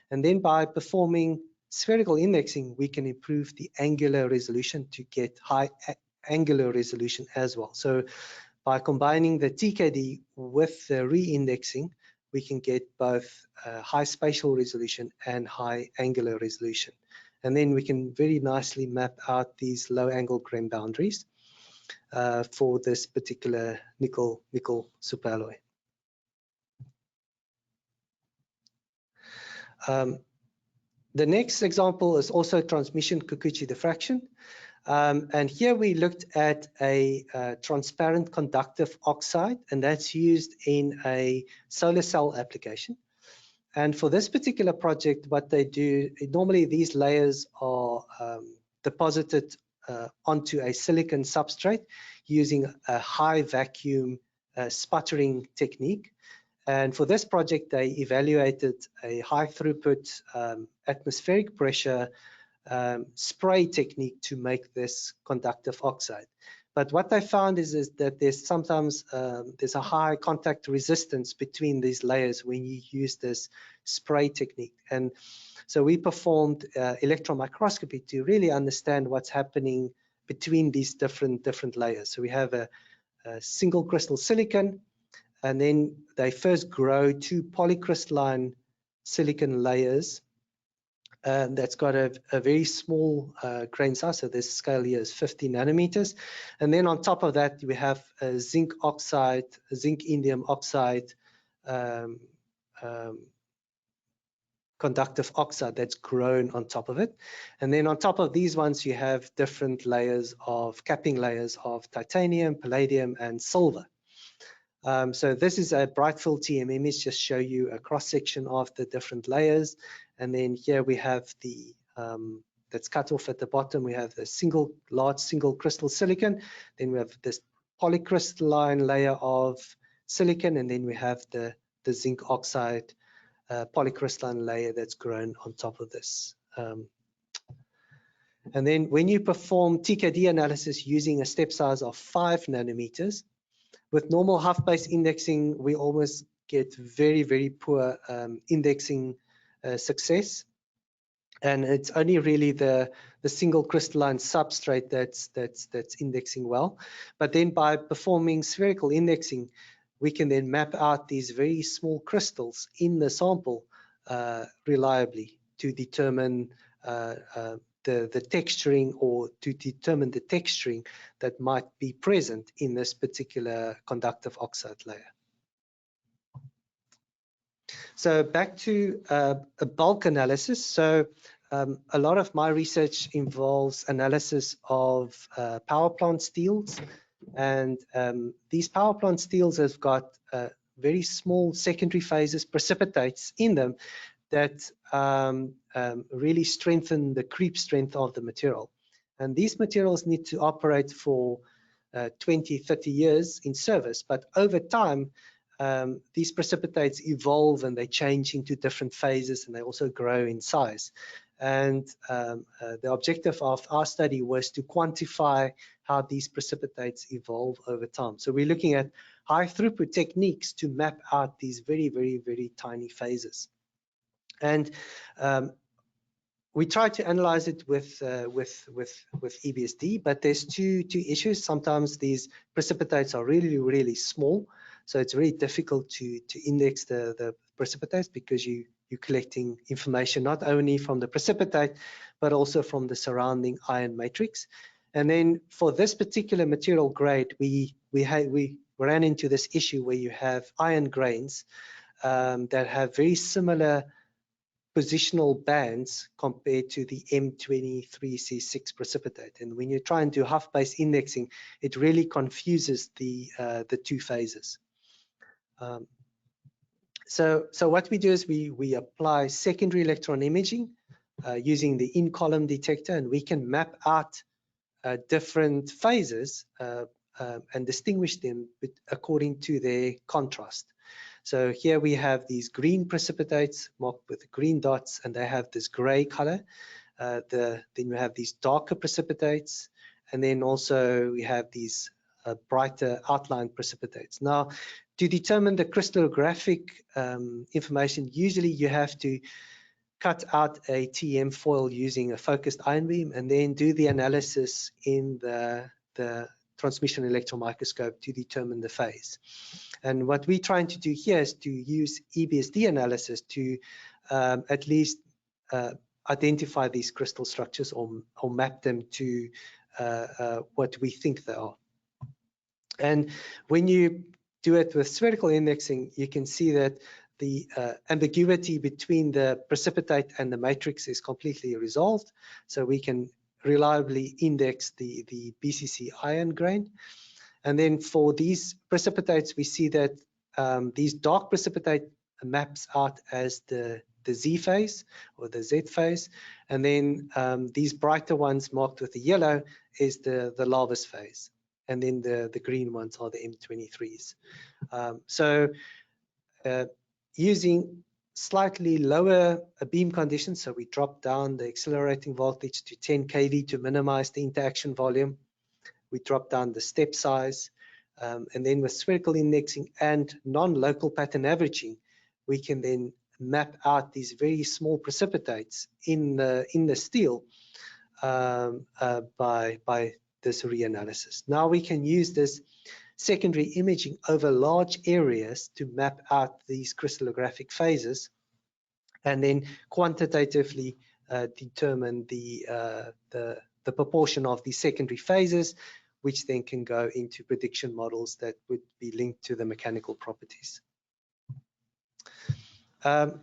and then by performing spherical indexing, we can improve the angular resolution to get high angular resolution as well. So by combining the TKD with the re-indexing, we can get both high spatial resolution and high angular resolution. And then we can very nicely map out these low angle grain boundaries for this particular nickel superalloy. The next example is also transmission Kikuchi diffraction. And here we looked at a transparent conductive oxide, and that's used in a solar cell application. And for this particular project, what they do, normally these layers are deposited onto a silicon substrate using a high vacuum sputtering technique. And for this project, they evaluated a high throughput atmospheric pressure spray technique to make this conductive oxide. But what they found is that there's sometimes there's a high contact resistance between these layers when you use this spray technique. And so we performed electron microscopy to really understand what's happening between these different layers. So we have a single crystal silicon, and then they first grow two polycrystalline silicon layers. That's got a very small grain size, so this scale here is 50 nanometers. And then on top of that, we have a zinc oxide, a zinc indium oxide, conductive oxide that's grown on top of it. And then on top of these ones, you have different layers of capping layers of titanium, palladium, and silver. So this is a bright field TM image, just show you a cross section of the different layers. And then here we have the that's cut off at the bottom. We have the large single crystal silicon. Then we have this polycrystalline layer of silicon, and then we have the zinc oxide polycrystalline layer that's grown on top of this. And then when you perform TKD analysis using a step size of 5 nanometers, with normal Hough-based indexing, we almost get very poor indexing success, and it's only really the single crystalline substrate that's indexing well. But then by performing spherical indexing, we can then map out these very small crystals in the sample reliably to determine the texturing, or to determine the texturing that might be present in this particular conductive oxide layer. So back to a bulk analysis. So a lot of my research involves analysis of power plant steels, and these power plant steels have got very small secondary phases, precipitates in them, that really strengthen the creep strength of the material. And these materials need to operate for 20, 30 years in service, but over time, these precipitates evolve and they change into different phases, and they also grow in size. And the objective of our study was to quantify how these precipitates evolve over time. So we're looking at high throughput techniques to map out these very tiny phases. And we try to analyze it with EBSD, but there's two issues. Sometimes these precipitates are really small, so it's very difficult to index the precipitates, because you're collecting information not only from the precipitate but also from the surrounding ion matrix. And then for this particular material grade, we ran into this issue where you have iron grains that have very similar positional bands compared to the M23C6 precipitate. And when you try and do Hough-based indexing, it really confuses the two phases. So what we do is we apply secondary electron imaging using the in-column detector, and we can map out different phases and distinguish them according to their contrast. So here we have these green precipitates marked with green dots, and they have this gray color. Then we have these darker precipitates, and then also we have these brighter outline precipitates. Now, to determine the crystallographic information, usually you have to cut out a TEM foil using a focused ion beam and then do the analysis in the transmission electron microscope to determine the phase. And what we're trying to do here is to use EBSD analysis to at least identify these crystal structures or map them to what we think they are. And when you do it with spherical indexing, you can see that the ambiguity between the precipitate and the matrix is completely resolved. So we can reliably index the BCC iron grain. And then for these precipitates, we see that these dark precipitate maps out as the Z phase or the Z phase. And then these brighter ones marked with the yellow is the Lavis phase. And then the green ones are the M23s. Using slightly lower beam conditions, so we drop down the accelerating voltage to 10 kV to minimize the interaction volume. We drop down the step size, and then with spherical indexing and non-local pattern averaging, we can then map out these very small precipitates in the steel by this reanalysis. Now we can use this secondary imaging over large areas to map out these crystallographic phases, and then quantitatively determine the proportion of the secondary phases, which then can go into prediction models that would be linked to the mechanical properties. An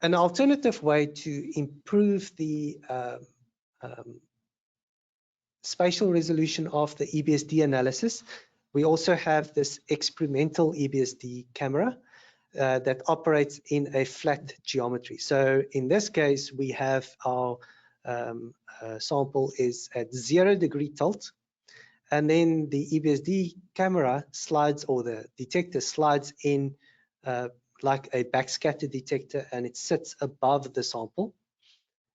alternative way to improve the spatial resolution of the EBSD analysis, we also have this experimental EBSD camera that operates in a flat geometry. So in this case, we have our sample is at 0 degree tilt, and then the EBSD camera slides, or the detector slides in like a backscatter detector, and it sits above the sample.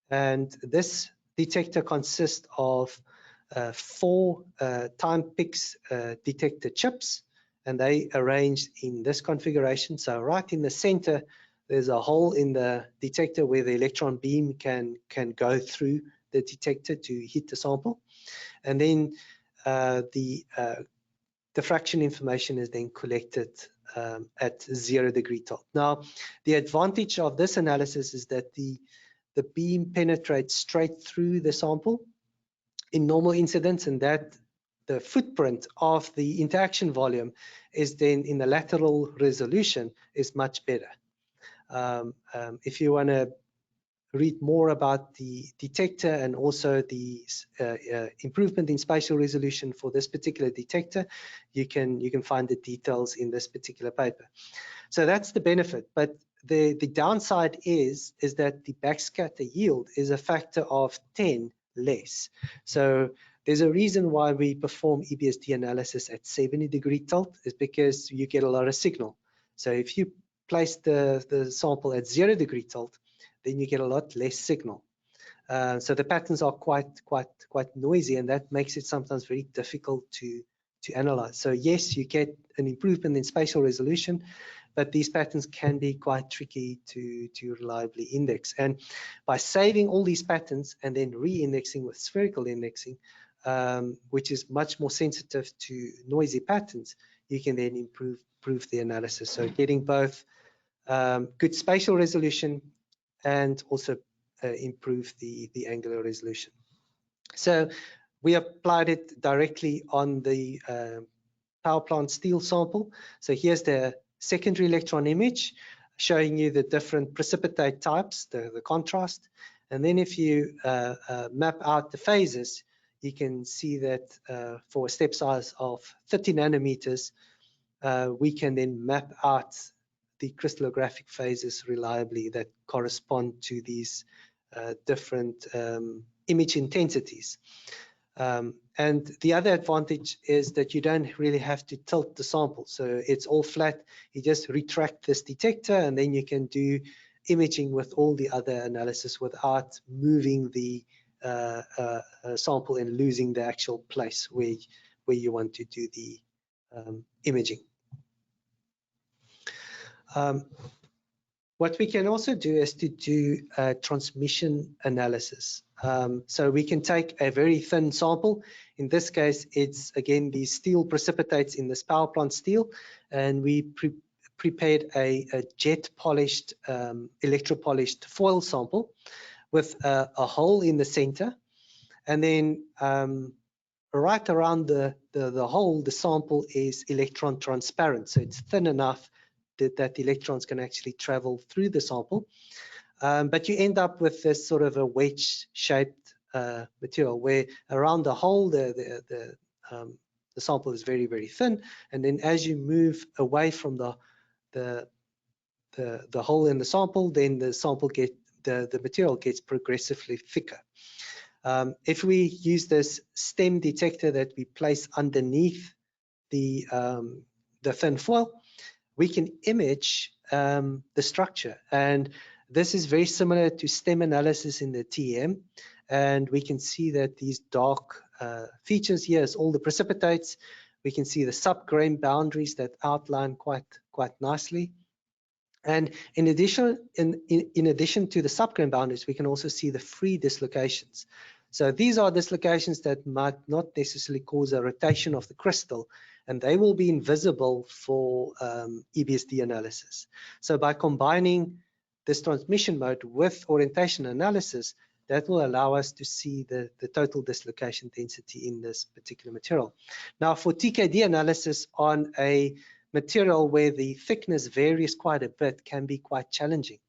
And this detector consists of 4 time-pix detector chips, and they arranged in this configuration. So right in the center, there's a hole in the detector where the electron beam can go through the detector to hit the sample. And then the diffraction information is then collected at 0 degree tilt. Now, the advantage of this analysis is that the beam penetrates straight through the sample in normal incidence, and that the footprint of the interaction volume is then in the lateral resolution is much better. If you want to read more about the detector and also the improvement in spatial resolution for this particular detector, you can find the details in this particular paper. So that's the benefit, but the downside is that the backscatter yield is a factor of 10 less. So there's a reason why we perform EBSD analysis at 70 degree tilt, is because you get a lot of signal. So if you place the sample at 0 degree tilt, then you get a lot less signal. So the patterns are quite noisy, and that makes it sometimes very difficult to analyze. So yes, you get an improvement in spatial resolution, but these patterns can be quite tricky to reliably index. And by saving all these patterns and then re-indexing with spherical indexing, which is much more sensitive to noisy patterns, you can then improve the analysis. So getting both good spatial resolution and also improve the angular resolution. So we applied it directly on the power plant steel sample. So here's the secondary electron image showing you the different precipitate types, the contrast. And then if you map out the phases, you can see that for a step size of 30 nanometers, we can then map out the crystallographic phases reliably that correspond to these different image intensities. And the other advantage is that you don't really have to tilt the sample. So it's all flat. You just retract this detector and then you can do imaging with all the other analysis without moving the sample and losing the actual place where you want to do the imaging. What we can also do is to do transmission analysis. So we can take a very thin sample. In this case, it's again these steel precipitates in this power plant steel, and we prepared a jet polished, electropolished foil sample with a hole in the center, and then right around the hole, the sample is electron transparent, so it's thin enough that electrons can actually travel through the sample. But you end up with this sort of a wedge-shaped material where around the hole, the sample is very, very thin. And then as you move away from the hole in the sample, then the material gets progressively thicker. If we use this stem detector that we place underneath the thin foil, we can image the structure, and this is very similar to stem analysis in the TM, and we can see that these dark features here is all the precipitates. We can see the subgrain boundaries that outline quite nicely, and in addition to the subgrain boundaries, we can also see the free dislocations. So these are dislocations that might not necessarily cause a rotation of the crystal, and they will be invisible for EBSD analysis. So by combining this transmission mode with orientation analysis, that will allow us to see the total dislocation density in this particular material. Now for TKD analysis on a material where the thickness varies quite a bit can be quite challenging.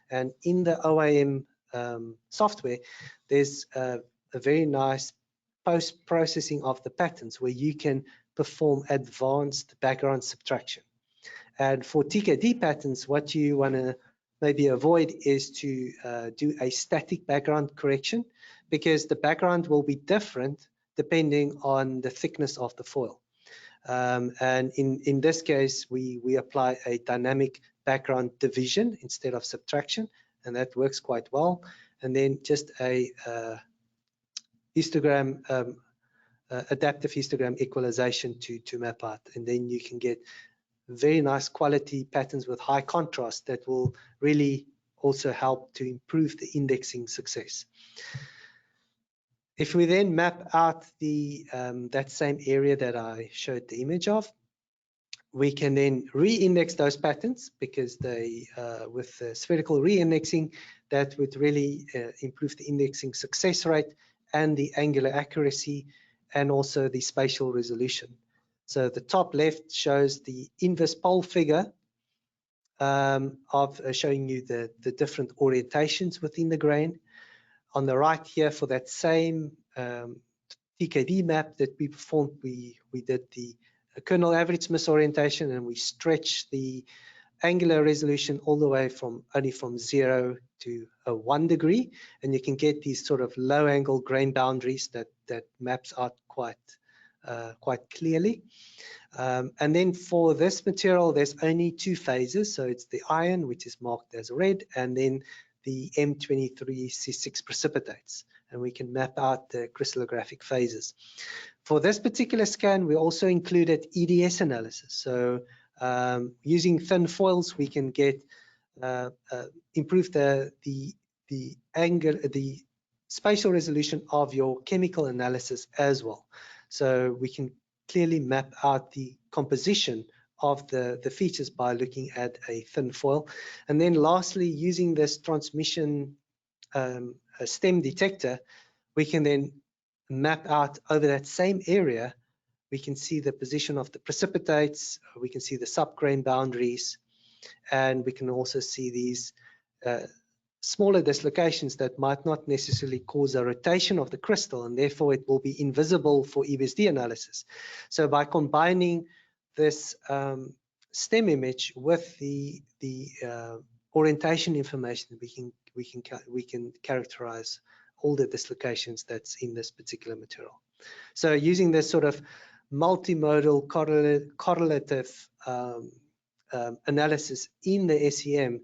And in the OIM software, there's a very nice post-processing of the patterns where you can perform advanced background subtraction. And for TKD patterns, what you want to maybe avoid is to do a static background correction, because the background will be different depending on the thickness of the foil. And in this case, we apply a dynamic background division instead of subtraction, and that works quite well. And then just a histogram, adaptive histogram equalization to map out, and then you can get very nice quality patterns with high contrast that will really also help to improve the indexing success. If we then map out the that same area that I showed the image of, we can then re-index those patterns, because they with the spherical re-indexing, that would really improve the indexing success rate and the angular accuracy and also the spatial resolution. So the top left shows the inverse pole figure of showing you the different orientations within the grain. On the right here, for that same TKD map that we performed, we did the kernel average misorientation, and we stretched the angular resolution all the way only from 0 to 1 degree, and you can get these sort of low angle grain boundaries that maps out quite clearly. And then for this material, there's only 2 phases. So it's the iron, which is marked as red, and then the M23C6 precipitates, and we can map out the crystallographic phases. For this particular scan, we also included EDS analysis. So using thin foils, we can get improve the angle, the spatial resolution of your chemical analysis as well. So we can clearly map out the composition of the features by looking at a thin foil. And then lastly, using this transmission stem detector, we can then map out over that same area, we can see the position of the precipitates, we can see the subgrain boundaries, and we can also see these smaller dislocations that might not necessarily cause a rotation of the crystal, and therefore it will be invisible for EBSD analysis. So by combining this STEM image with the orientation information, we can characterize all the dislocations that's in this particular material. So using this sort of multimodal correlative analysis in the SEM,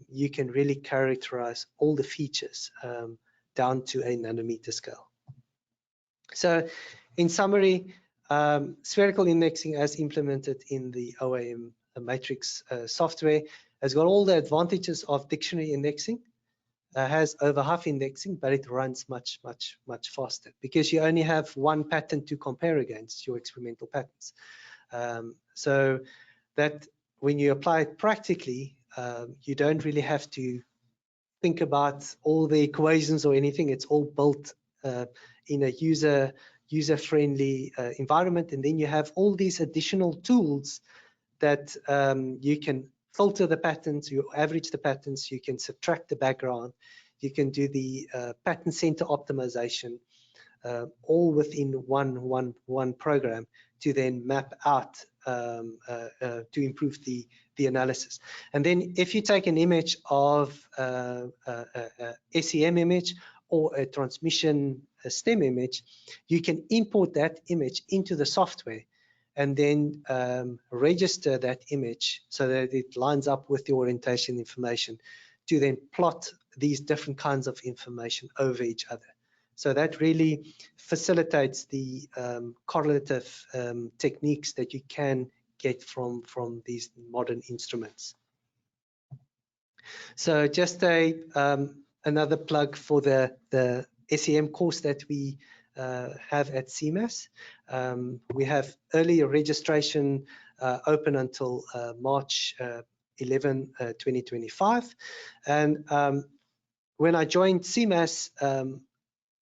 you can really characterize all the features down to a nanometer scale. So in summary, spherical indexing as implemented in the OIM Matrix software has got all the advantages of dictionary indexing, has over half indexing, but it runs much faster because you only have one pattern to compare against, your experimental patterns. So that when you apply it practically, you don't really have to think about all the equations or anything. It's all built in a user-friendly environment, and then you have all these additional tools that you can filter the patterns, you average the patterns, you can subtract the background, you can do the pattern center optimization, all within one program to then map out to improve the analysis. And then if you take an image of a SEM image or a transmission STEM image, you can import that image into the software and then register that image so that it lines up with the orientation information to then plot these different kinds of information over each other. So that really facilitates the correlative techniques that you can get from these modern instruments. So just another plug for the SEM course that we have at CMAS. We have early registration open until March 11, 2025. And when I joined CMAS,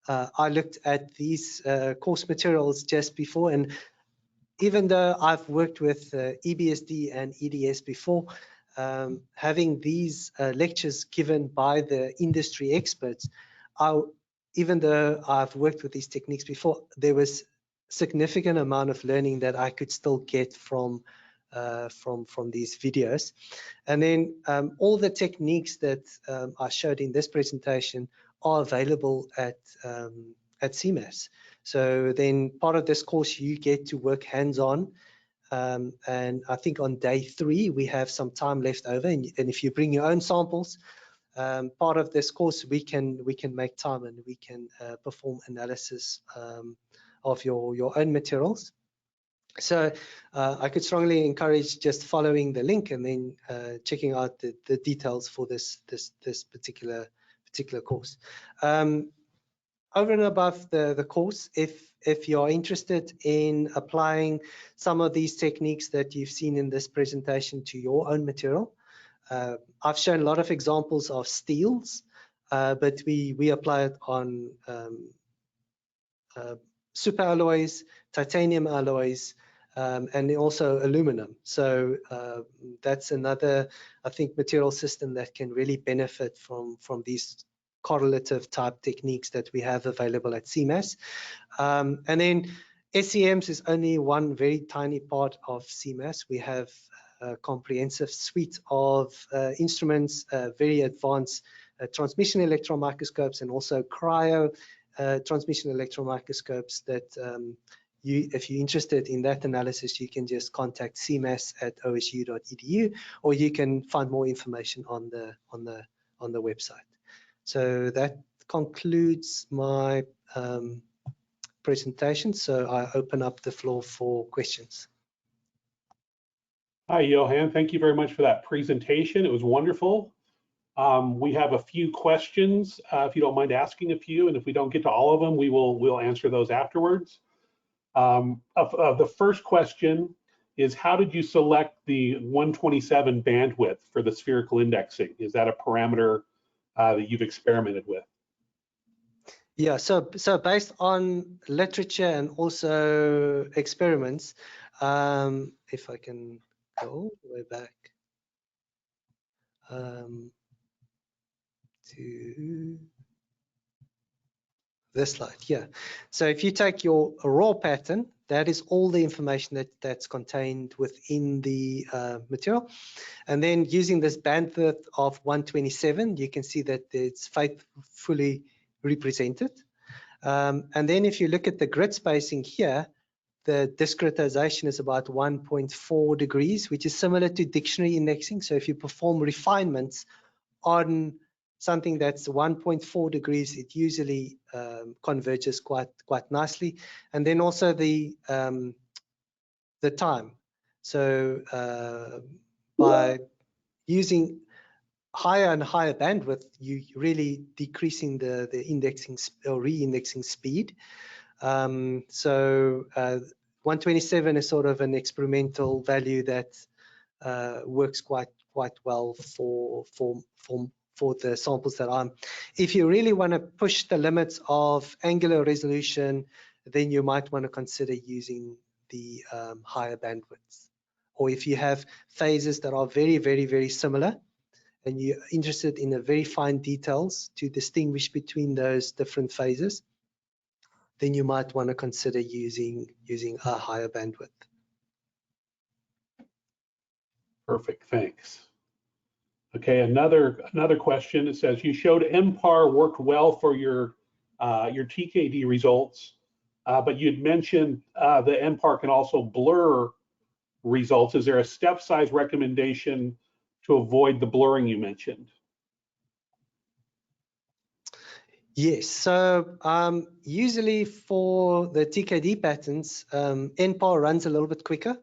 I looked at these course materials just before, and even though I've worked with EBSD and EDS before, having these lectures given by the industry experts, even though I've worked with these techniques before, there was significant amount of learning that I could still get from these videos. And then all the techniques that I showed in this presentation are available at CMAS. So then part of this course you get to work hands-on, and I think on day 3 we have some time left over, and if you bring your own samples, part of this course we can make time and we can perform analysis of your own materials. So I could strongly encourage just following the link and then checking out the details for this particular course. Over and above the course, if you're interested in applying some of these techniques that you've seen in this presentation to your own material, I've shown a lot of examples of steels, but we apply it on superalloys, titanium alloys, and also aluminum. So that's another, I think, material system that can really benefit from these correlative type techniques that we have available at CMAS. And then SEMs is only one very tiny part of CMAS. We have a comprehensive suite of instruments, very advanced transmission electron microscopes, and also cryo transmission electron microscopes that if you're interested in that analysis, you can just contact cmas@osu.edu, or you can find more information on the website. So that concludes my presentation. So I open up the floor for questions. Hi, Johan. Thank you very much for that presentation. It was wonderful. We have a few questions, if you don't mind asking a few, and if we don't get to all of them, we'll answer those afterwards. The first question is, how did you select the 127 bandwidth for the spherical indexing? Is that a parameter that you've experimented with? Yeah, so based on literature and also experiments, if I can go all the way back to this slide, yeah. So if you take your raw pattern, that is all the information that's contained within the material. And then using this bandwidth of 127, you can see that it's faithfully represented. And then if you look at the grid spacing here, the discretization is about 1.4 degrees, which is similar to dictionary indexing. So if you perform refinements on something that's 1.4 degrees, it usually converges quite nicely. And then also the time. So by using higher and higher bandwidth, you really decreasing the indexing or re-indexing speed. So 127 is sort of an experimental value that works quite well for the samples that I'm. If you really want to push the limits of angular resolution, then you might want to consider using the higher bandwidths. Or if you have phases that are very similar, and you're interested in the very fine details to distinguish between those different phases, then you might want to consider using a higher bandwidth. Perfect, thanks. Okay, another question. It says you showed MPAR worked well for your TKD results, but you'd mentioned the MPAR can also blur results. Is there a step size recommendation to avoid the blurring you mentioned? Yes, so usually for the TKD patterns, NPAR runs a little bit quicker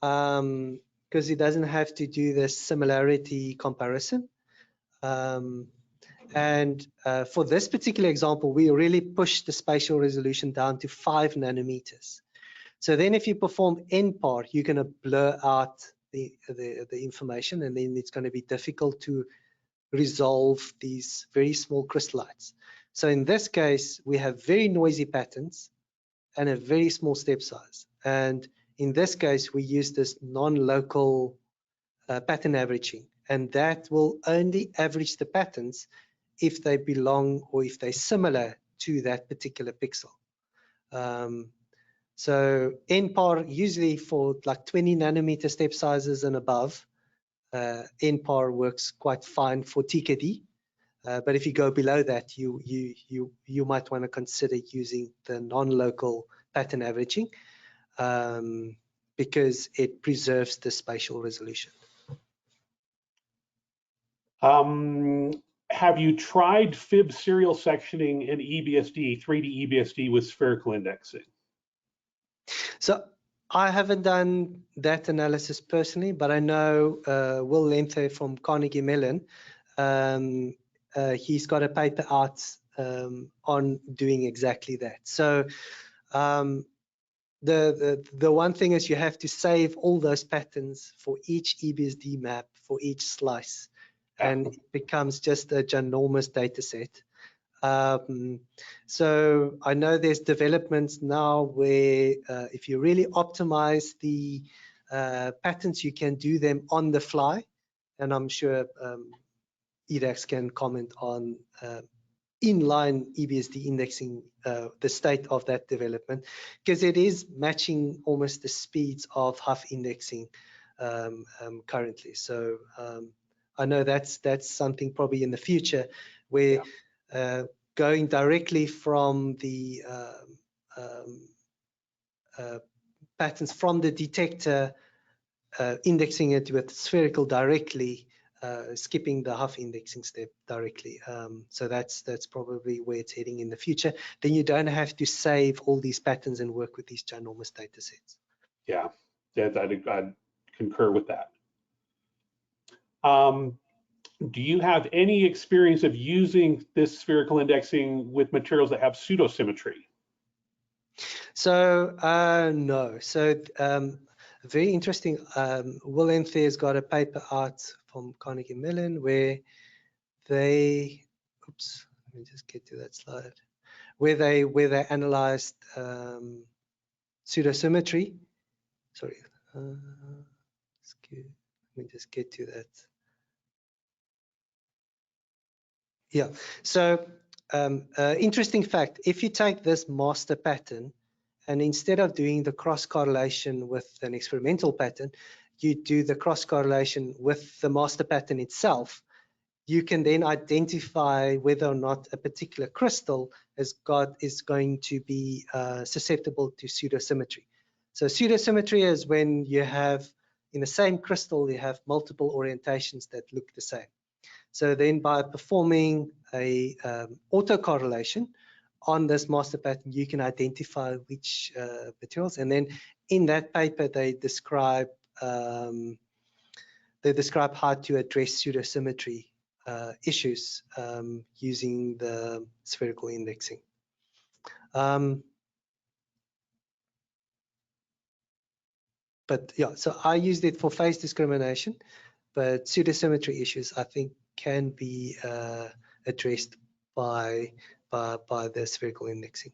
because it doesn't have to do the similarity comparison. And for this particular example, we really pushed the spatial resolution down to 5 nanometers. So then if you perform NPAR, you're going to blur out the information, and then it's going to be difficult to resolve these very small crystallites. So in this case, we have very noisy patterns and a very small step size. And in this case, we use this non-local pattern averaging, and that will only average the patterns if they belong or if they're similar to that particular pixel. So NPAR usually for like 20 nanometer step sizes and above, NPAR works quite fine for TKD. But if you go below that, you might want to consider using the non-local pattern averaging because it preserves the spatial resolution. Have you tried fib serial sectioning in EBSD, 3D EBSD with spherical indexing? So I haven't done that analysis personally, but I know Will Lenthe from Carnegie Mellon, he's got a paper out on doing exactly that. So the one thing is you have to save all those patterns for each EBSD map for each slice, and it becomes just a ginormous data set. So I know there's developments now where if you really optimize the patterns, you can do them on the fly, and I'm sure EDAX can comment on inline EBSD indexing, the state of that development, because it is matching almost the speeds of Hough indexing currently. So I know that's something probably in the future where going directly from the patterns from the detector, indexing it with spherical directly, skipping the Hough indexing step directly. So that's probably where it's heading in the future. Then you don't have to save all these patterns and work with these ginormous data sets. Yeah, I'd concur with that. Do you have any experience of using this spherical indexing with materials that have pseudosymmetry? So no. So very interesting. Will Lenthe has got a paper out from Carnegie Mellon where they, oops, let me just get to that slide. where they analyzed pseudosymmetry. Sorry, let me just get to that. Yeah, so interesting fact, if you take this master pattern and instead of doing the cross correlation with an experimental pattern, you do the cross correlation with the master pattern itself, you can then identify whether or not a particular crystal is going to be susceptible to pseudosymmetry. So pseudosymmetry is when you have, in the same crystal, you have multiple orientations that look the same. So then by performing a autocorrelation on this master pattern, you can identify which materials. And then in that paper, they describe how to address pseudosymmetry issues using the spherical indexing. But yeah, so I used it for phase discrimination, but pseudosymmetry issues I think can be addressed by the spherical indexing.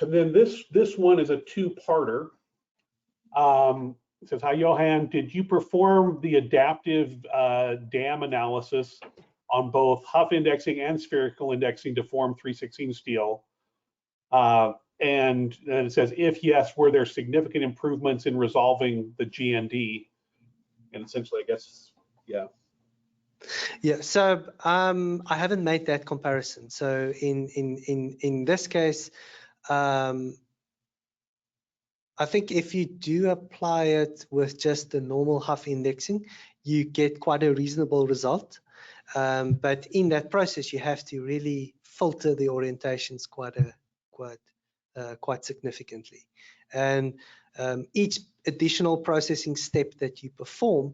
And then this one is a two-parter. It says, hi, Johan, did you perform the adaptive dam analysis on both Hough indexing and spherical indexing to form 316 steel? And then it says, if yes, were there significant improvements in resolving the GND? And essentially, I guess, yeah. Yeah, so I haven't made that comparison. So in this case, I think if you do apply it with just the normal Hough indexing, you get quite a reasonable result. But in that process, you have to really filter the orientations quite significantly. And each additional processing step that you perform,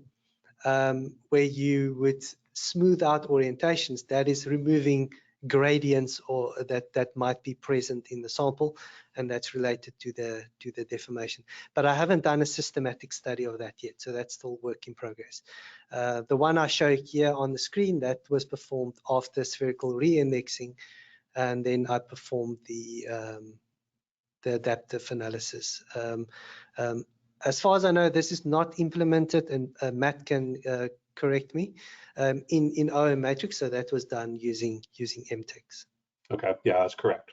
where you would smooth out orientations, that is removing gradients or that might be present in the sample, and that's related to the deformation. But I haven't done a systematic study of that yet, so that's still work in progress. The one I show here on the screen, that was performed after spherical re-indexing, and then I performed the adaptive analysis. As far as I know, this is not implemented, and Matt can correct me, in OIM Matrix, so that was done using MTEX. Okay, yeah, that's correct.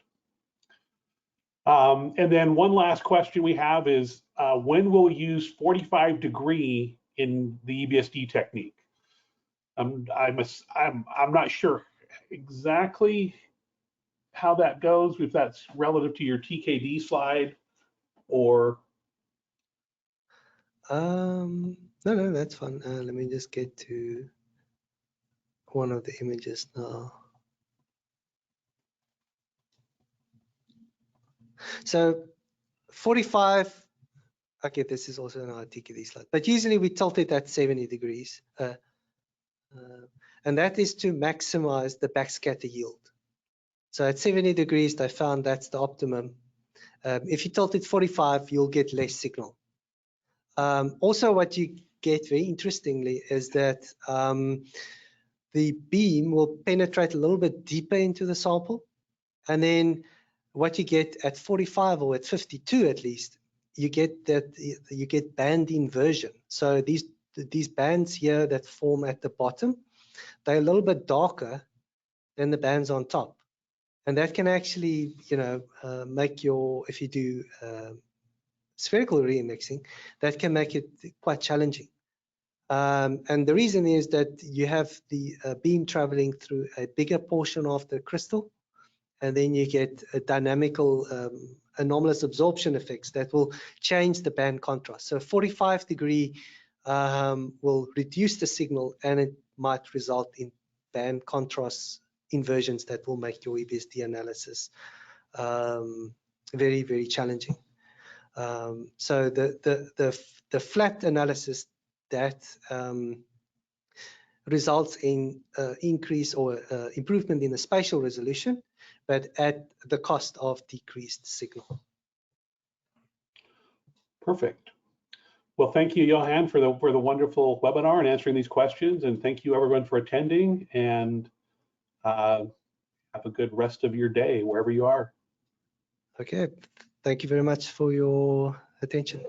And then one last question we have is, when we'll use 45 degree in the EBSD technique? I'm not sure exactly how that goes, if that's relative to your TKD slide or. No, that's fine. Let me just get to one of the images now. So 45, okay, this is also an TKD slide, but usually we tilt it at 70 degrees. And that is to maximize the backscatter yield. So at 70 degrees, they found that's the optimum. If you tilt it 45, you'll get less signal. Also, what you get very interestingly is that the beam will penetrate a little bit deeper into the sample, and then what you get at 45 or at 52 at least, you get band inversion. So these bands here that form at the bottom, they're a little bit darker than the bands on top, and that can actually, make if you do spherical re-indexing, that can make it quite challenging. And the reason is that you have the beam traveling through a bigger portion of the crystal, and then you get a dynamical anomalous absorption effects that will change the band contrast. So 45 degree will reduce the signal, and it might result in band contrast inversions that will make your EBSD analysis very, very challenging. So the flat analysis that results in increase or improvement in the spatial resolution, but at the cost of decreased signal. Perfect. Well, thank you, Johan, for the wonderful webinar and answering these questions, and thank you everyone for attending. And I Have a good rest of your day, wherever you are. Okay, thank you very much for your attention.